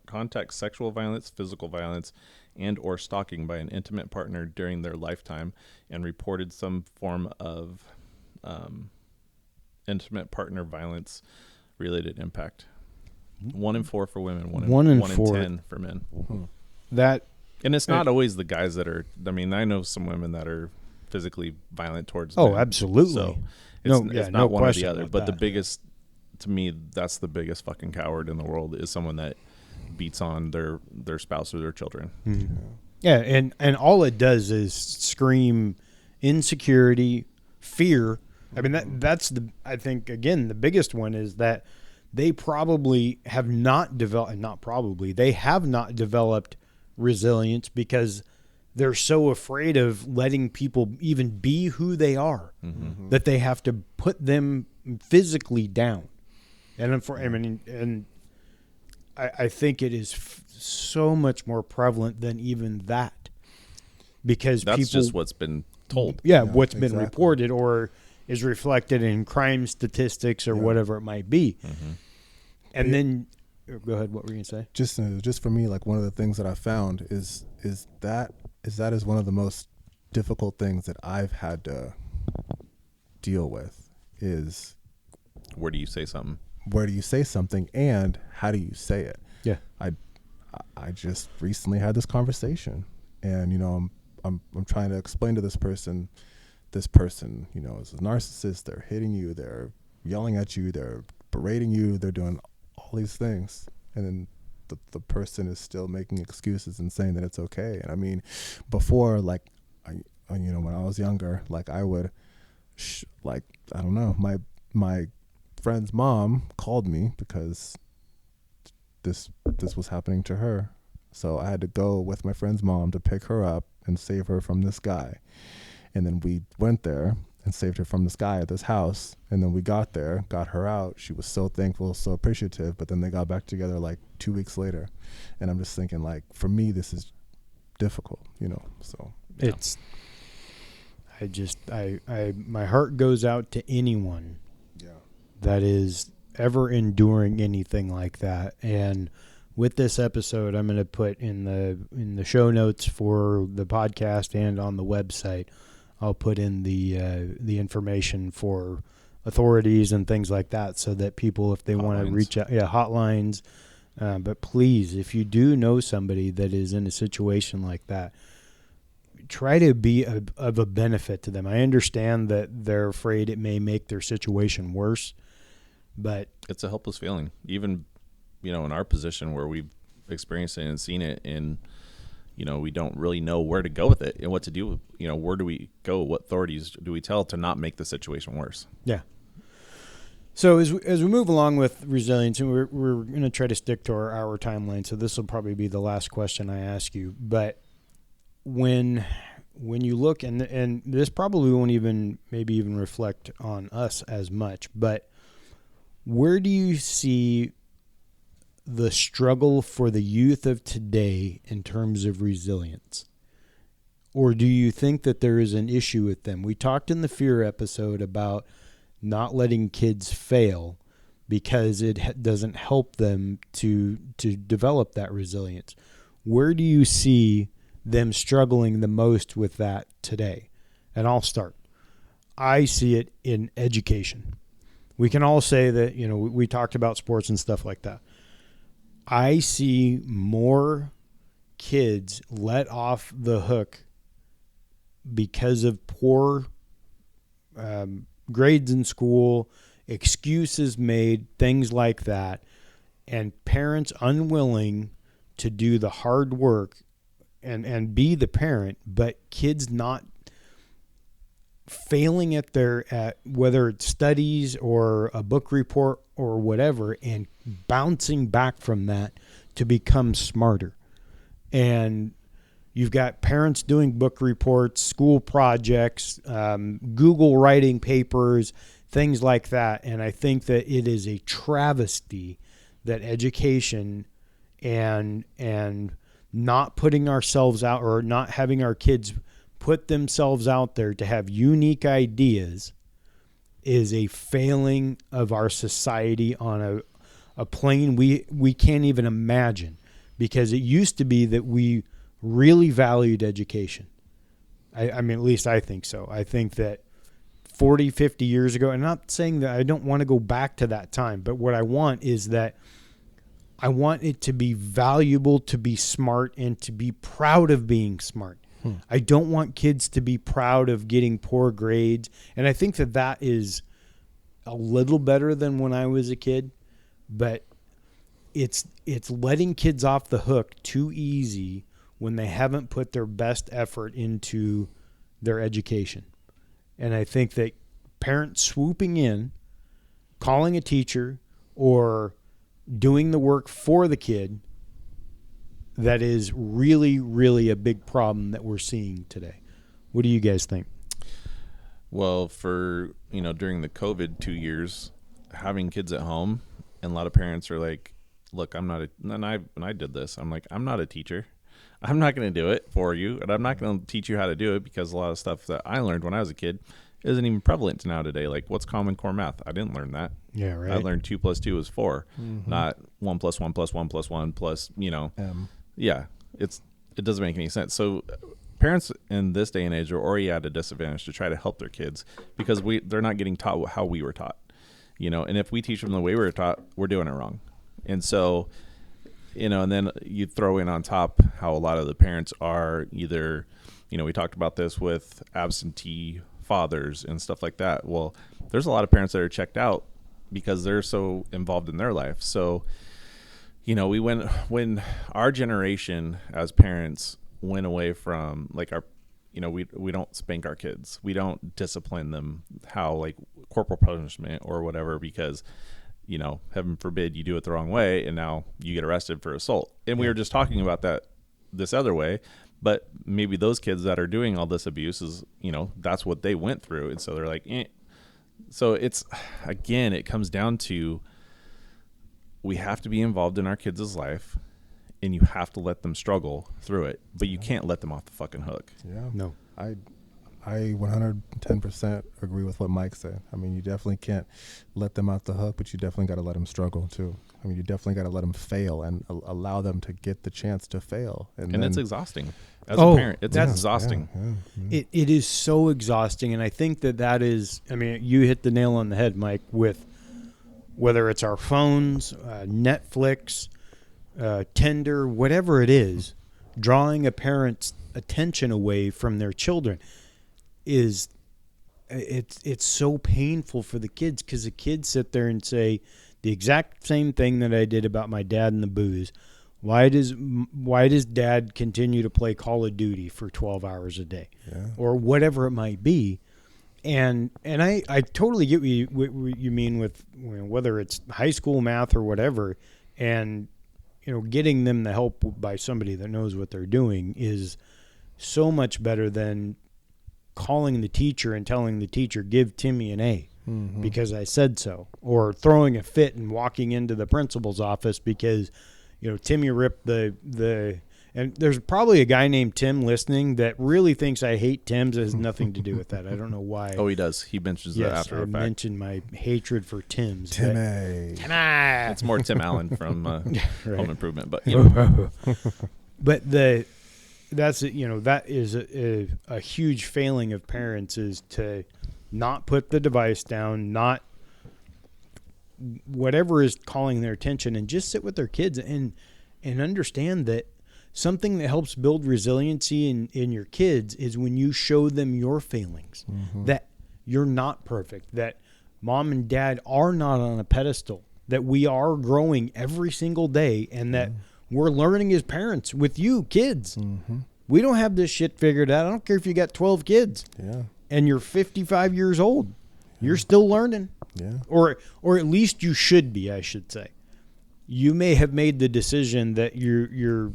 contact sexual violence, physical violence, and or stalking by an intimate partner during their lifetime, and reported some form of intimate partner violence related impact. 1 in 4 for women, 1 in 10 for men. And it's not always the guys that are. I mean, I know some women that are physically violent towards men. Absolutely. So it's not one or the other. But that. the biggest, to me, that's the biggest fucking coward in the world is someone that beats on their spouse or their children. Mm-hmm. Yeah, and all it does is scream insecurity, fear. I mean, that's I think, again, the biggest one is that they probably have not developed, they have not developed resilience because they're so afraid of letting people even be who they are, that they have to put them physically down. And I think it is so much more prevalent than even that, because that's people, just what's been told. Yeah, what's been reported or is reflected in crime statistics or whatever it might be. And then, go ahead. What were you gonna say? Just for me, like one of the things that I found is that is one of the most difficult things that I've had to deal with is where do you say something? Where do you say something and how do you say it? Yeah. I just recently had this conversation and, I'm trying to explain to this person, is a narcissist. They're hitting you. They're yelling at you. They're berating you. They're doing all these things. And then the person is still making excuses and saying that it's okay. And I mean, before, like, when I was younger, like I would, I don't know, my friend's mom called me because this was happening to her. So I had to go with my friend's mom to pick her up and save her from this guy. And then we went there and saved her from this guy at this house. And then we got there, got her out. She was so thankful, so appreciative. But then they got back together like 2 weeks later. And I'm just thinking, like, for me, this is difficult, so. It's, my heart goes out to anyone that is ever enduring anything like that. And with this episode, I'm going to put in the show notes for the podcast and on the website, I'll put in the information for authorities and things like that, so that people, if they want to reach out, hotlines. But please, if you do know somebody that is in a situation like that, try to be of a benefit to them. I understand that they're afraid it may make their situation worse, but it's a helpless feeling. Even, in our position where we've experienced it and seen it, and we don't really know where to go with it and what to do. Where do we go? What authorities do we tell to not make the situation worse? Yeah. So as we move along with resilience, and we're going to try to stick to our hour timeline, so this will probably be the last question I ask you, but when you look, and this probably won't even reflect on us as much, but where do you see the struggle for the youth of today in terms of resilience? Or do you think that there is an issue with them? We talked in the fear episode about not letting kids fail because it doesn't help them to develop that resilience. Where do you see them struggling the most with that today? And I'll start. I see it in education. We can all say that, we talked about sports and stuff like that. I see more kids let off the hook because of poor grades in school, excuses made, things like that, and parents unwilling to do the hard work and be the parent, but kids not failing at whether it's studies or a book report or whatever, and bouncing back from that to become smarter. And you've got parents doing book reports, school projects, Google writing papers, things like that. And I think that it is a travesty that education and not putting ourselves out, or not having our kids put themselves out there to have unique ideas, is a failing of our society on a plane we can't even imagine, because it used to be that we really valued education. I mean, at least I think so. I think that 40, 50 years ago, and not saying that I don't want to go back to that time, but what I want is that I want it to be valuable to be smart and to be proud of being smart. I don't want kids to be proud of getting poor grades. And I think that is a little better than when I was a kid, but it's letting kids off the hook too easy when they haven't put their best effort into their education. And I think that parents swooping in, calling a teacher, or doing the work for the kid, that is really, really a big problem that we're seeing today. What do you guys think? Well, for, during the COVID 2 years, having kids at home, and a lot of parents are like, look, I'm not when I did this, I'm like, I'm not a teacher. I'm not going to do it for you, and I'm not going to teach you how to do it, because a lot of stuff that I learned when I was a kid isn't even prevalent now today. Like, what's Common Core math? I didn't learn that. Yeah, right. I learned 2 + 2 is 4, not 1 + 1 + 1 + 1 plus, Yeah, it doesn't make any sense. So parents in this day and age are already at a disadvantage to try to help their kids, because they're not getting taught how we were taught, and if we teach them the way we were taught, we're doing it wrong. And so, and then you throw in on top how a lot of the parents are either, we talked about this with absentee fathers and stuff like that. Well, there's a lot of parents that are checked out because they're so involved in their life. So, when our generation as parents went away from, like, our, we don't spank our kids. We don't discipline them how, like, corporal punishment or whatever, because, heaven forbid you do it the wrong way and now you get arrested for assault. And we were just talking about that this other way, but maybe those kids that are doing all this abuse is, that's what they went through. And so they're like, eh. So it's, again, it comes down to, we have to be involved in our kids' life, and you have to let them struggle through it, but you can't let them off the fucking hook. Yeah. No. I 110% agree with what Mike said. I mean, you definitely can't let them off the hook, but you definitely got to let them struggle too. I mean, you definitely got to let them fail and allow them to get the chance to fail. And then, it's exhausting. As a parent, it's exhausting. Yeah. It is so exhausting. And I think that is, I mean, you hit the nail on the head, Mike, with whether it's our phones, Netflix, Tinder, whatever it is, drawing a parent's attention away from their children it's so painful for the kids, because the kids sit there and say the exact same thing that I did about my dad and the booze. Why does dad continue to play Call of Duty for 12 hours a day, or whatever it might be? And I totally get what you mean with, whether it's high school math or whatever, and getting them the help by somebody that knows what they're doing is so much better than calling the teacher and telling the teacher, give Timmy an A because I said so, or throwing a fit and walking into the principal's office because, Timmy ripped the and there's probably a guy named Tim listening that really thinks I hate Tims. It has nothing to do with that. I don't know why. Oh, he does. He mentions that after I the fact. mentioned my hatred for Tims. Timmy. It's more Tim Allen from Home Improvement, but But that is a huge failing of parents, is to not put the device down, not whatever is calling their attention, and just sit with their kids and understand that something that helps build resiliency in your kids is when you show them your failings, that you're not perfect, that mom and dad are not on a pedestal, that we are growing every single day, and that we're learning as parents with you kids. We don't have this shit figured out. I don't care if you got 12 kids and you're 55 years old. You're still learning. Or at least you should be, I should say. You may have made the decision that you're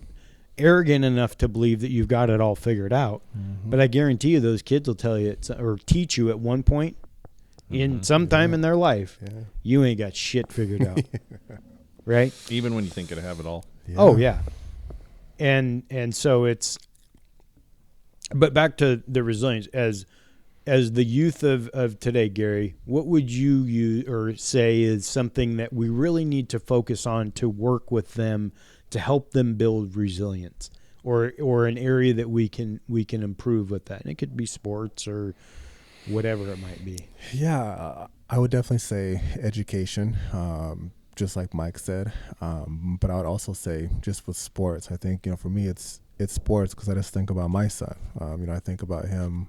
arrogant enough to believe that you've got it all figured out. But I guarantee you those kids will tell you or teach you at one point in sometime in their life, you ain't got shit figured out. Right? Even when you think you have it all. Oh, yeah. And so it's, but back to the resilience, as the youth of today, Gary, what would you use or say is something that we really need to focus on to work with them to help them build resilience, or an area that we can improve with that? And it could be sports or whatever it might be. Yeah, I would definitely say education, just like Mike said. But I would also say just with sports, I think, for me, it's sports, because I just think about my son. I think about him,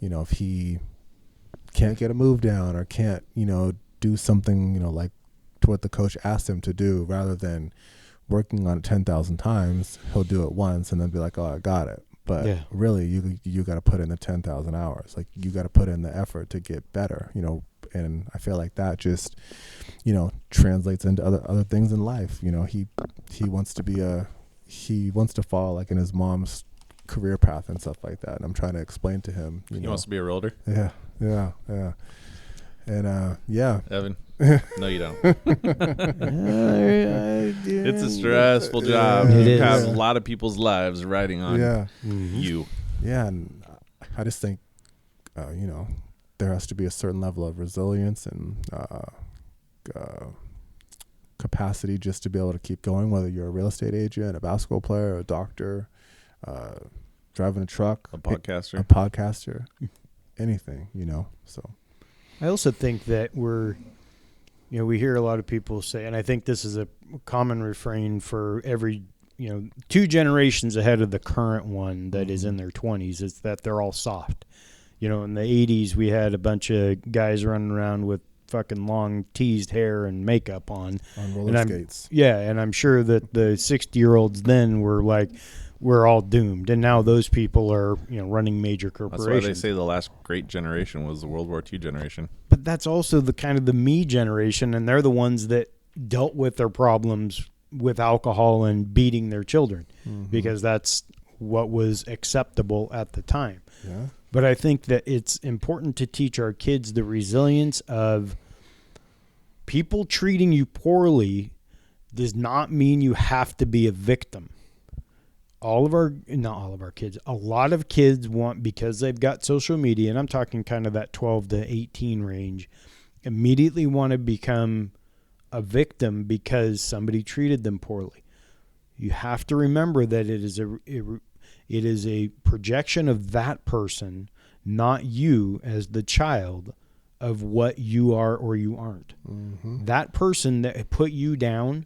if he can't get a move down or can't, do something, like to what the coach asked him to do, rather than working on it 10,000 times, he'll do it once and then be like, oh, I got it. But really, you got to put in the 10,000 hours. Like, you got to put in the effort to get better, and I feel like that just, translates into other things in life. He wants to he wants to follow like in his mom's career path and stuff like that. And I'm trying to explain to him, He wants to be a realtor? Yeah. And, Evan? No, you don't. It's a stressful job. It You is. have a lot of people's lives riding on you. Yeah, and I just think, there has to be a certain level of resilience and capacity just to be able to keep going, whether you're a real estate agent, a basketball player, a doctor, driving a truck, A podcaster, anything, so. I also think that we hear a lot of people say, and I think this is a common refrain for every, 2 generations ahead of the current one that is in their 20s, is that they're all soft. In the 80s, we had a bunch of guys running around with fucking long teased hair and makeup on roller skates. Yeah, and I'm sure that the 60-year-olds then were like, we're all doomed. And now those people are, running major corporations. That's why they say the last great generation was the World War II generation. But that's also the kind of the me generation, and they're the ones that dealt with their problems with alcohol and beating their children because that's what was acceptable at the time. Yeah. But I think that it's important to teach our kids the resilience of people treating you poorly does not mean you have to be a victim. Not all of our kids, a lot of kids want, because they've got social media, and I'm talking kind of that 12 to 18 range, immediately want to become a victim because somebody treated them poorly. You have to remember that it is a projection of that person, not you as the child, of what you are or you aren't. That person that put you down,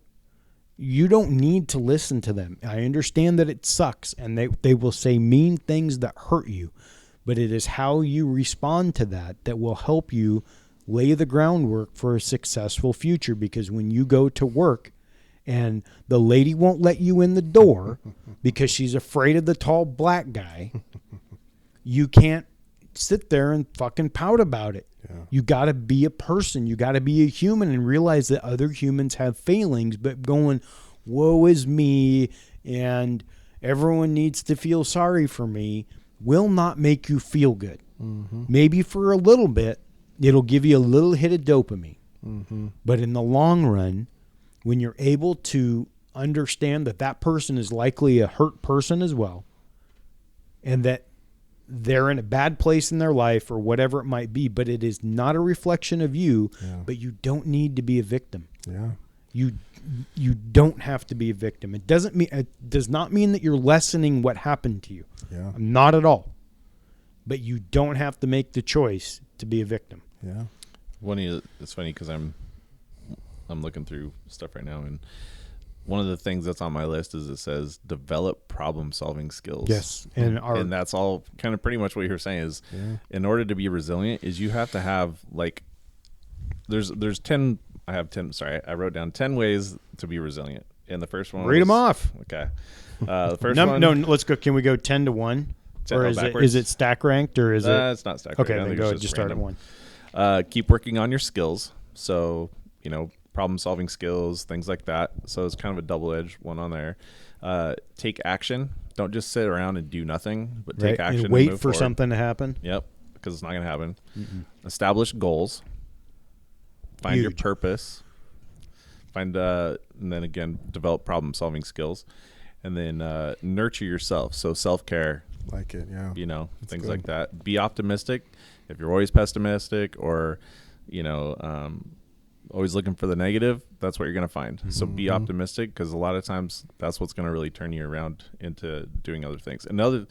you don't need to listen to them. I understand that it sucks and they will say mean things that hurt you, but it is how you respond to that will help you lay the groundwork for a successful future. Because when you go to work and the lady won't let you in the door because she's afraid of the tall black guy, you can't sit there and fucking pout about it. Yeah. You got to be a person. You got to be a human and realize that other humans have failings, but going, woe is me, and everyone needs to feel sorry for me will not make you feel good. Maybe for a little bit, it'll give you a little hit of dopamine. But in the long run, when you're able to understand that that person is likely a hurt person as well, and that they're in a bad place in their life or whatever it might be, but it is not a reflection of you, but you don't need to be a victim. Yeah. You don't have to be a victim. It does not mean that you're lessening what happened to you. Yeah. Not at all. But you don't have to make the choice to be a victim. Yeah. It's funny because I'm looking through stuff right now, and one of the things that's on my list is it says develop problem solving skills. Yes. And that's all kind of pretty much what you're saying is in order to be resilient is you have to have like, there's 10, I wrote down 10 ways to be resilient. And the first one read them off. Okay. The first one. No, let's go. Can we go 10 to 1? Or is it stack ranked or is it? It's not stack ranked. Okay, then go just start at 1. Keep working on your skills. So, problem solving skills, things like that. So it's kind of a double-edged one on there. Take action. Don't just sit around and do nothing, but take action and wait move for forward. something to happen. Yep, because it's not going to happen. Establish goals. Find your purpose. And then again, develop problem solving skills, and then nurture yourself. So self-care. Like it, yeah. That's things good. Like that. Be optimistic. If you're always pessimistic or, always looking for the negative, that's what you're going to find. So be optimistic, because a lot of times that's what's going to really turn you around into doing other things. Another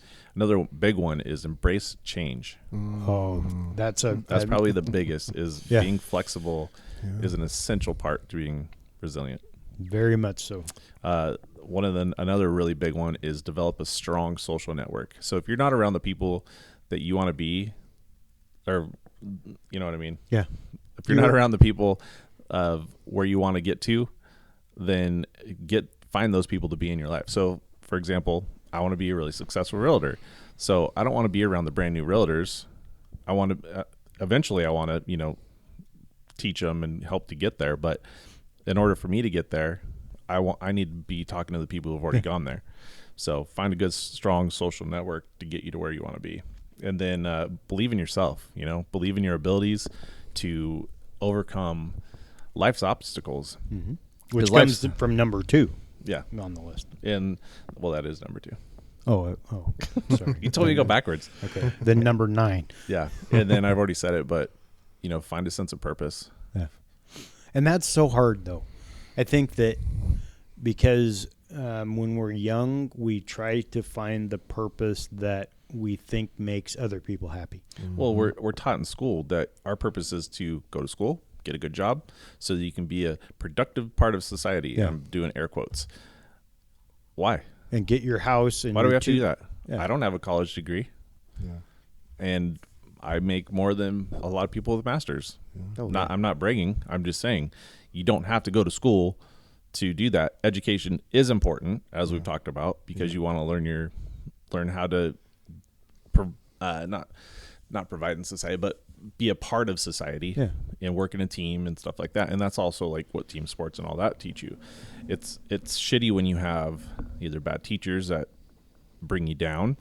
big one is embrace change. Oh, that's probably the biggest is being flexible is an essential part to being resilient. Very much so. Another really big one is develop a strong social network. So if you're not around the people that you want to be, or you know what I mean? Yeah. If you're not around the people of where you want to get to, then find those people to be in your life. So for example, I want to be a really successful realtor. So I don't want to be around the brand new realtors. I want to, eventually I want to, teach them and help to get there. But in order for me to get there, I need to be talking to the people who've already gone there. So find a good, strong social network to get you to where you want to be. And then believe in yourself, believe in your abilities to overcome life's obstacles. Which comes from number 2 on the list. And, well, that is number 2. Oh, sorry. You told me to go backwards. Okay. Then number 9. Yeah. And then I've already said it, but, find a sense of purpose. Yeah. And that's so hard, though. I think that because when we're young, we try to find the purpose that we think makes other people happy. Well, we're taught in school that our purpose is to go to school, get a good job, so that you can be a productive part of society. Yeah. I'm doing air quotes. Why? And get your house. And why do we have to do that? Yeah. I don't have a college degree. Yeah. And I make more than a lot of people with masters. Yeah. I'm not bragging. I'm just saying you don't have to go to school to do that. Education is important, as we've talked about, because you want to learn how to not provide in society, but be a part of society and work in a team and stuff like that. And that's also like what team sports and all that teach you. It's shitty when you have either bad teachers that bring you down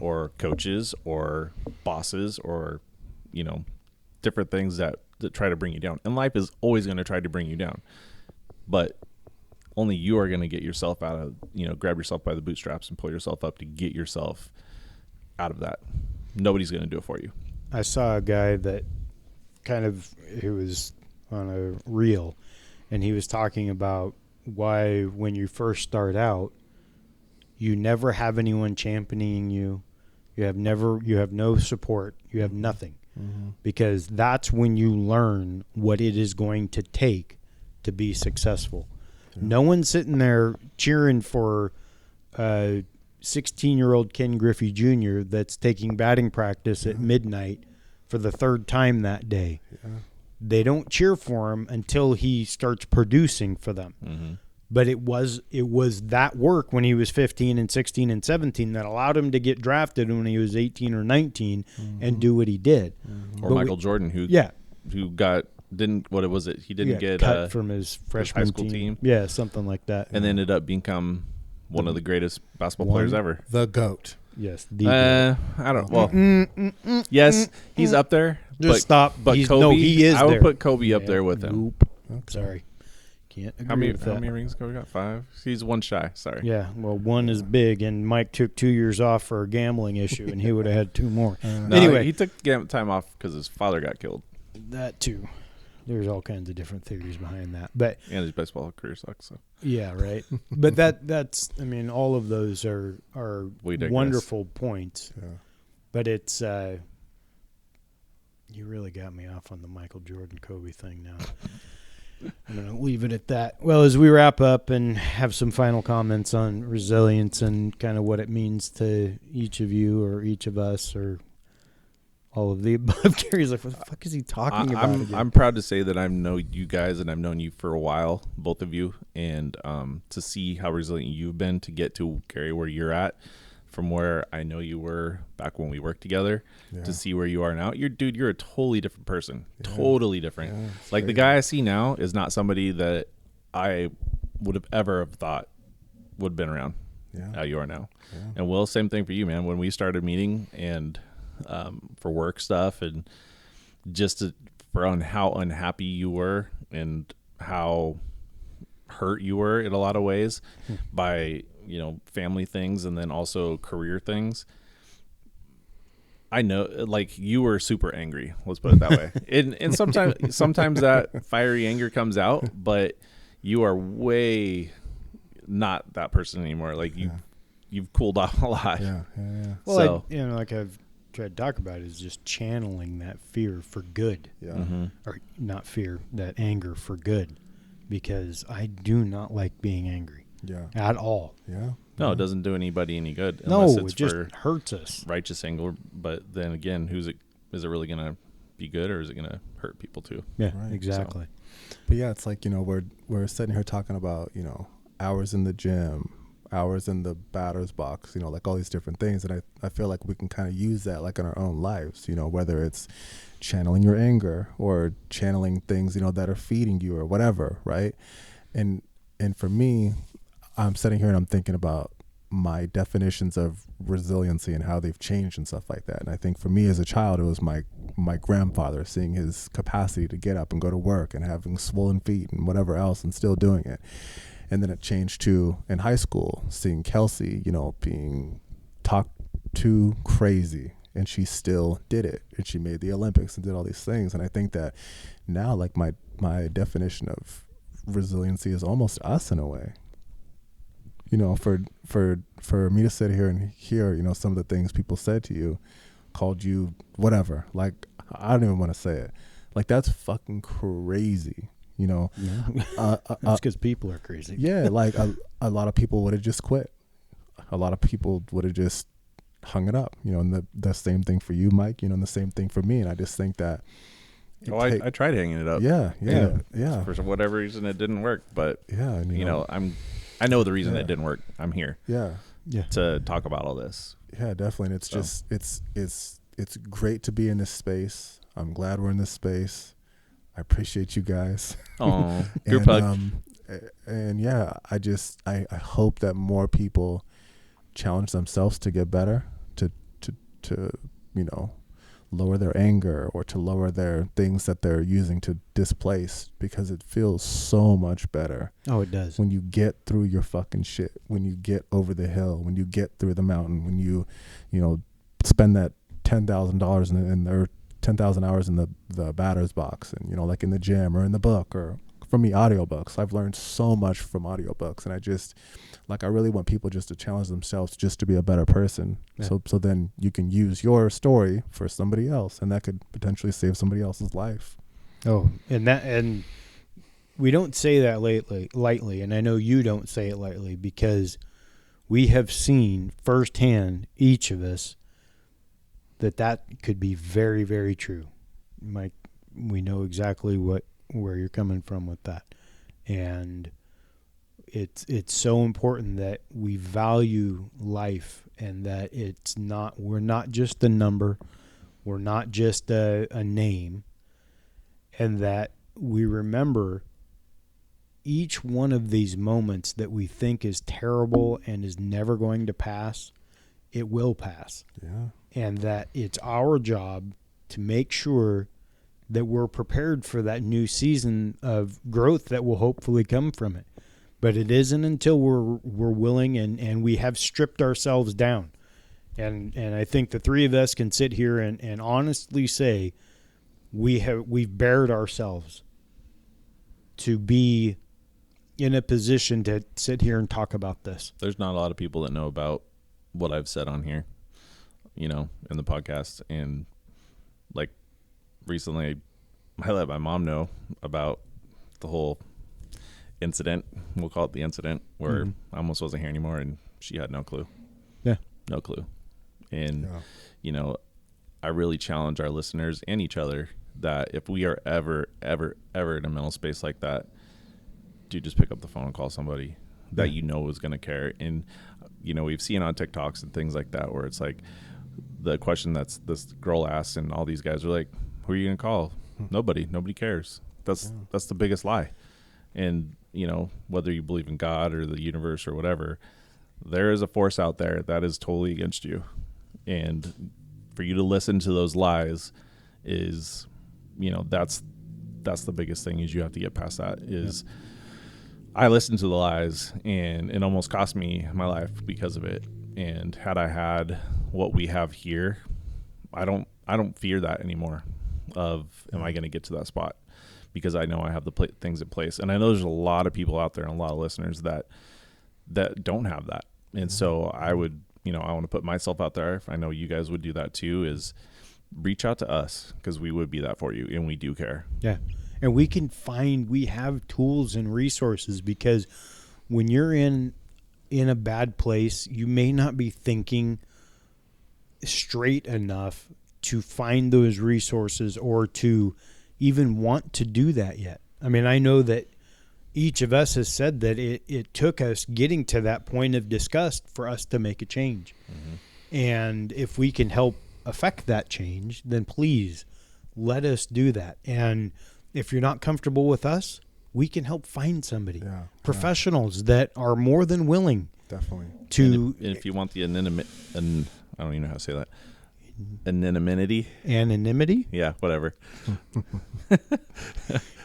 or coaches or bosses or, different things that try to bring you down. And life is always going to try to bring you down, but only you are going to get yourself out of, grab yourself by the bootstraps and pull yourself up to get yourself out of that. Nobody's going to do it for you. I saw a guy that he was on a reel, and he was talking about why when you first start out, you never have anyone championing you. You have no support. You have nothing. Because that's when you learn what it is going to take to be successful. No one's sitting there cheering for 16-year-old Ken Griffey Jr. that's taking batting practice at midnight for the 3rd time that day. They don't cheer for him until he starts producing for them. But it was that work when he was 15 and 16 and 17 that allowed him to get drafted when he was 18 or 19 and do what he did. Or Michael Jordan, who didn't get cut from his freshman high school team. Yeah, something like that. And ended up become one of the greatest basketball players ever. The GOAT. Yes. The I don't. Well, yes, he's up there. Just stop. But Kobe, no, he is I would there. put Kobe up there with him. Nope. Sorry. Can't agree with that. How many rings Kobe got? 5. He's one shy. Sorry. Yeah. Well, one is big, and Mike took 2 years off for a gambling issue, and he would have had 2 more. Anyway, he took time off because his father got killed. That too. There's all kinds of different theories behind that, but and his baseball career sucks. So. Yeah, right. But that's. I mean, all of those are wonderful points. Yeah. But it's. You really got me off on the Michael Jordan Kobe thing now. I'm going to leave it at that. Well, as we wrap up and have some final comments on resilience and kind of what it means to each of you or each of us or all of the above. Gary's like, what the fuck is he talking about again? I'm proud to say that I know you guys and I've known you for a while, both of you, and to see how resilient you've been to get to, Gary, where you're at from where I know you were back when we worked together to see where you are now. You're a totally different person. Yeah. Totally different. Yeah, like the guy I see now is not somebody that I would have ever have thought would have been around how you are now. Yeah. And Will, same thing for you, man. When we started meeting and for work stuff and just on how unhappy you were and how hurt you were in a lot of ways by family things and then also career things. I know, like, you were super angry. Let's put it that way. And sometimes that fiery anger comes out, but you are way not that person anymore. Like you've cooled off a lot. Yeah. Well, so, like I've tried to talk about is just channeling that fear for good. Yeah. Mm-hmm. Or not fear, that anger for good, because I do not like being angry. Yeah. At all. Yeah. No, it doesn't do anybody any good. No, it's it just hurts us. Righteous anger, but then again, is it really going to be good or is it going to hurt people too? Yeah, right. Exactly. So, but yeah, it's like, we're sitting here talking about, hours in the gym, hours in the batter's box, like all these different things. And I feel like we can kind of use that like in our own lives, whether it's channeling your anger or channeling things, that are feeding you or whatever. Right. And for me, I'm sitting here and I'm thinking about my definitions of resiliency and how they've changed and stuff like that. And I think for me as a child, it was my grandfather, seeing his capacity to get up and go to work and having swollen feet and whatever else and still doing it. And then it changed to in high school, seeing Kelsey, being talked to crazy, and she still did it. And she made the Olympics and did all these things. And I think that now, like, my definition of resiliency is almost us in a way. For me to sit here and hear, some of the things people said to you, called you whatever, like, I don't even want to say it. Like, that's fucking crazy. That's because people are crazy. Yeah, like a lot of people would have just quit. A lot of people would have just hung it up. And the same thing for you, Mike. And the same thing for me. And I just think that. I tried hanging it up. Yeah. For whatever reason, it didn't work. But yeah, I know the reason it didn't work. I'm here. Yeah. To talk about all this. Yeah, definitely. And it's just it's great to be in this space. I'm glad we're in this space. I appreciate you guys. Oh, good plug. And yeah, I hope that more people challenge themselves to get better, to lower their anger or to lower their things that they're using to displace, because it feels so much better. Oh, it does. When you get through your fucking shit, when you get over the hill, when you get through the mountain, when you spend that $10,000 or 10,000 hours in the batter's box, and like in the gym or in the book, or for me, audiobooks. I've learned so much from audiobooks, and I really want people just to challenge themselves just to be a better person. Yeah. So then you can use your story for somebody else, and that could potentially save somebody else's life. Oh, and we don't say that lightly, and I know you don't say it lightly, because we have seen firsthand, each of us, that could be very, very true. Mike, we know exactly where you're coming from with that. And it's so important that we value life, and that we're not just a number, we're not just a name, and that we remember each one of these moments that we think is terrible and is never going to pass, it will pass. Yeah. And that it's our job to make sure that we're prepared for that new season of growth that will hopefully come from it. But it isn't until we're willing and we have stripped ourselves down. And I think the three of us can sit here and honestly say we've bared ourselves to be in a position to sit here and talk about this. There's not a lot of people that know about what I've said on here, in the podcast. And like recently, I let my mom know about the whole incident. We'll call it the incident where I almost wasn't here anymore, and she had no clue. Yeah. No clue. And, I really challenge our listeners and each other that if we are ever in a mental space like that, dude, just pick up the phone and call somebody that is going to care. And, we've seen on TikToks and things like that where it's like the question that's this girl asks and all these guys are like, who are you going to call? Nobody cares. That's the biggest lie. And, whether you believe in God or the universe or whatever, there is a force out there that is totally against you. And for you to listen to those lies is, that's the biggest thing is you have to get past that is I listened to the lies and it almost cost me my life because of it. And had I had what we have here, I don't fear that anymore of, am I going to get to that spot? Because I know I have the things in place. And I know there's a lot of people out there and a lot of listeners that don't have that. And so I would, I want to put myself out there. I know you guys would do that too, is reach out to us because we would be that for you. And we do care. Yeah. And we have tools and resources because when you're in a bad place, you may not be thinking straight enough to find those resources or to even want to do that yet. I mean, I know that each of us has said that it took us getting to that point of disgust for us to make a change. Mm-hmm. And if we can help affect that change, then please let us do that. And if you're not comfortable with us, we can help find somebody, professionals that are more than willing. Definitely. And if you want the I don't even know how to say that. Anonymity? Yeah, whatever.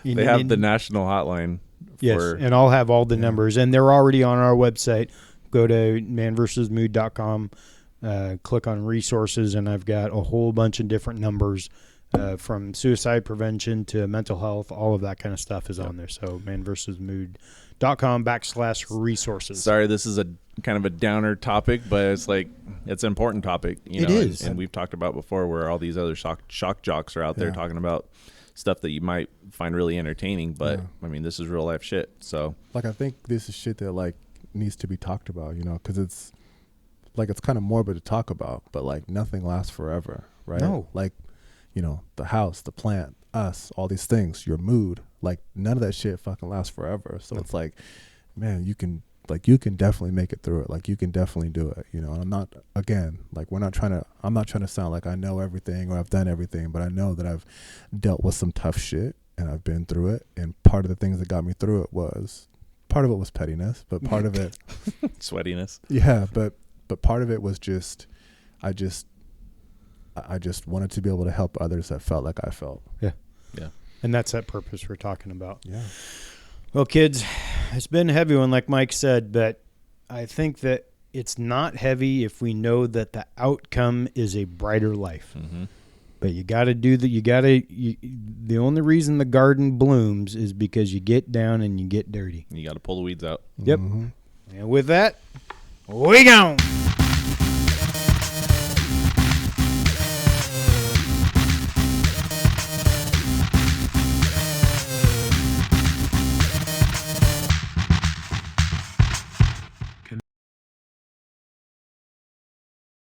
They have the national hotline. Yes, and I'll have all the numbers. And they're already on our website. Go to ManVsMood.com, click on resources, and I've got a whole bunch of different numbers from suicide prevention to mental health. All of that kind of stuff is on there. So ManVsMood.com/resources. Sorry, this is a kind of a downer topic, but it's like it's an important topic. It is. And we've talked about before where all these other shock jocks are out there talking about stuff that you might find really entertaining, but I mean, this is real life shit. So like, I think this is shit that like needs to be talked about, because it's like, it's kind of morbid to talk about, but like nothing lasts forever, right? No. Like, the house, the plant, us, all these things, your mood, like none of that shit fucking lasts forever. So it's like, man, you can definitely make it through it. Like you can definitely do it, And I'm not, again, like I'm not trying to sound like I know everything or I've done everything, but I know that I've dealt with some tough shit and I've been through it. And part of the things that got me through it was pettiness, but part of it, sweatiness. Yeah. But part of it was just, I just wanted to be able to help others that felt like I felt. Yeah. Yeah. And that's that purpose we're talking about. Yeah. Well, kids, it's been a heavy one, like Mike said, but I think that it's not heavy if we know that the outcome is a brighter life. Mm-hmm. But you got to do that. The only reason the garden blooms is because you get down and you get dirty. You got to pull the weeds out. Yep. Mm-hmm. And with that, we gone.